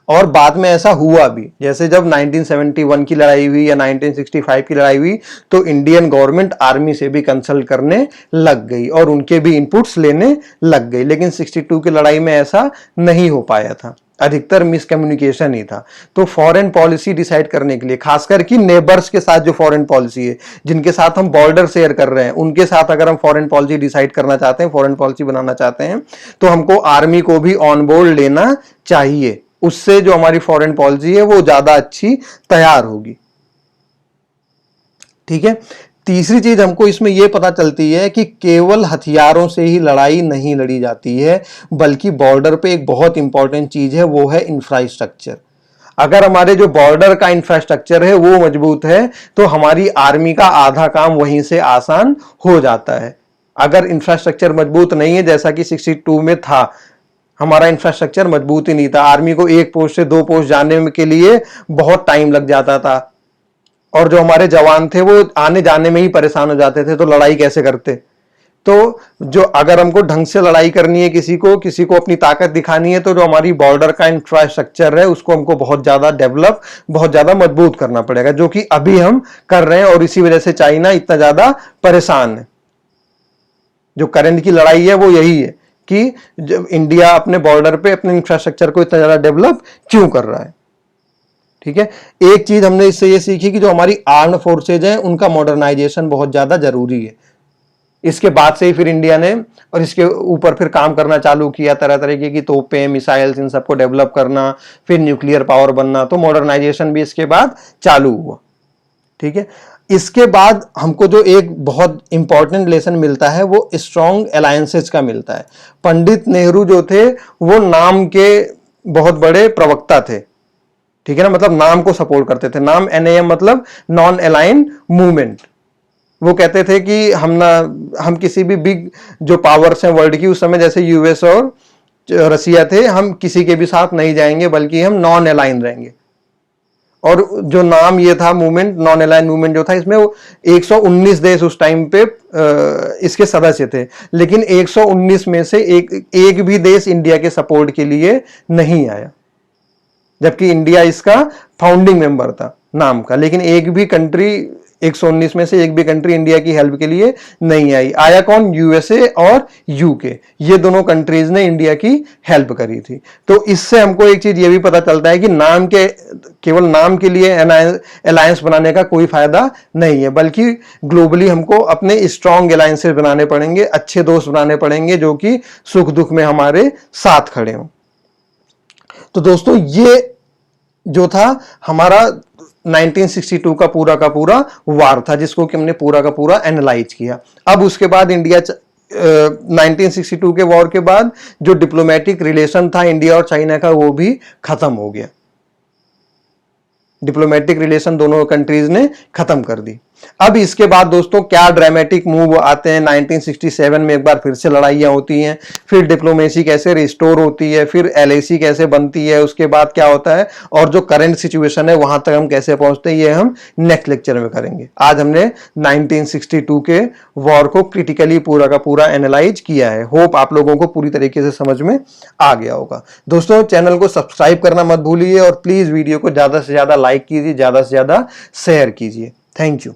और बाद में ऐसा हुआ भी, जैसे जब 1971 की लड़ाई हुई या 1965 की लड़ाई हुई तो इंडियन गवर्नमेंट आर्मी से भी कंसल्ट करने लग गई और उनके भी इनपुट्स लेने लग गई। लेकिन 62 की लड़ाई में ऐसा नहीं हो पाया था, अधिकतर मिसकम्युनिकेशन ही था। तो फॉरेन पॉलिसी डिसाइड करने के लिए, खासकर कि नेबर्स के साथ जो फॉरेन पॉलिसी है, जिनके साथ हम बॉर्डर शेयर कर रहे हैं, उनके साथ अगर हम फॉरेन पॉलिसी डिसाइड करना चाहते हैं, फॉरेन पॉलिसी बनाना चाहते हैं, तो हमको आर्मी को भी ऑन बोर्ड लेना चाहिए। उससे जो हमारी फॉरेन पॉलिसी है वो ज्यादा अच्छी तैयार होगी। ठीक है, तीसरी चीज हमको इसमें यह पता चलती है कि केवल हथियारों से ही लड़ाई नहीं लड़ी जाती है, बल्कि बॉर्डर पे एक बहुत इंपॉर्टेंट चीज है, वो है इंफ्रास्ट्रक्चर। अगर हमारे जो बॉर्डर का इंफ्रास्ट्रक्चर है वो मजबूत है तो हमारी आर्मी का आधा काम वहीं से आसान हो जाता है। अगर इंफ्रास्ट्रक्चर मजबूत नहीं है, जैसा कि 62 में था, हमारा इंफ्रास्ट्रक्चर मजबूत ही नहीं था, आर्मी को एक पोस्ट से दो पोस्ट जाने के लिए बहुत टाइम लग जाता था और जो हमारे जवान थे वो आने जाने में ही परेशान हो जाते थे, तो लड़ाई कैसे करते। तो जो अगर हमको ढंग से लड़ाई करनी है, किसी को अपनी ताकत दिखानी है, तो जो हमारी बॉर्डर का इंफ्रास्ट्रक्चर है उसको हमको बहुत ज्यादा डेवलप, बहुत ज्यादा मजबूत करना पड़ेगा, जो कि अभी हम कर रहे हैं। और इसी वजह से चाइना इतना ज्यादा परेशान है। जो करंट की लड़ाई है वो यही है कि जब इंडिया अपने बॉर्डर पे अपने इंफ्रास्ट्रक्चर को इतना ज्यादा डेवलप क्यों कर रहा है। ठीक है, एक चीज हमने इससे ये सीखी कि जो हमारी आर्म्ड फोर्सेज हैं उनका मॉडर्नाइजेशन बहुत ज्यादा जरूरी है। इसके बाद से ही फिर इंडिया ने और इसके ऊपर फिर काम करना चालू किया, तरह तरीके की तोपें, मिसाइल्स, इन सबको डेवलप करना, फिर न्यूक्लियर पावर बनना, तो मॉडर्नाइजेशन भी इसके बाद चालू हुआ। ठीक है, इसके बाद हमको जो एक बहुत इंपॉर्टेंट लेसन मिलता है वो स्ट्रॉन्ग अलायंसेज का मिलता है। पंडित नेहरू जो थे वो नाम के बहुत बड़े प्रवक्ता थे। ठीक है ना, मतलब नाम को सपोर्ट करते थे। नाम NAM मतलब नॉन अलाइन मूवमेंट। वो कहते थे कि हम किसी भी बिग जो पावर्स हैं वर्ल्ड की, उस समय जैसे US और रसिया थे, हम किसी के भी साथ नहीं जाएंगे बल्कि हम नॉन अलाइन रहेंगे। और जो नाम ये था मूवमेंट, नॉन अलाइन मूवमेंट जो था, इसमें 119 देश उस टाइम पे इसके सदस्य थे, लेकिन 119 में से एक भी देश इंडिया के सपोर्ट के लिए नहीं आया। जबकि इंडिया इसका फाउंडिंग मेंबर था नाम का, लेकिन एक भी कंट्री 119 में से एक भी कंट्री इंडिया की हेल्प के लिए नहीं आई। आया कौन? यूएसए और यूके, ये दोनों कंट्रीज ने इंडिया की हेल्प करी थी। तो इससे हमको एक चीज ये भी पता चलता है कि केवल नाम के लिए अलायंस बनाने का कोई फायदा नहीं है, बल्कि ग्लोबली हमको अपने स्ट्रॉन्ग अलायंसेस बनाने पड़ेंगे, अच्छे दोस्त बनाने पड़ेंगे जो कि सुख दुख में हमारे साथ खड़े हों। तो दोस्तों ये जो था हमारा 1962 का पूरा वार था, जिसको कि हमने पूरा का पूरा एनालाइज किया। अब उसके बाद इंडिया 1962 के वॉर के बाद जो डिप्लोमेटिक रिलेशन था इंडिया और चाइना का, वो भी खत्म हो गया। डिप्लोमेटिक रिलेशन दोनों कंट्रीज ने खत्म कर दी। अब इसके बाद दोस्तों क्या ड्रामेटिक मूव आते हैं। 1967 में एक बार फिर से लड़ाइयां होती हैं, फिर डिप्लोमेसी कैसे रिस्टोर होती है, फिर एलएसी कैसे बनती है, उसके बाद क्या होता है, और जो करंट सिचुएशन है वहां तक हम कैसे पहुंचते हैं, ये हम नेक्स्ट लेक्चर में करेंगे। आज हमने 1962 के वॉर को क्रिटिकली पूरा का पूरा एनालाइज किया है। होप आप लोगों को पूरी तरीके से समझ में आ गया होगा। दोस्तों चैनल को सब्सक्राइब करना मत भूलिए और प्लीज वीडियो को ज्यादा से ज्यादा लाइक कीजिए, ज्यादा से ज्यादा शेयर कीजिए। Thank you.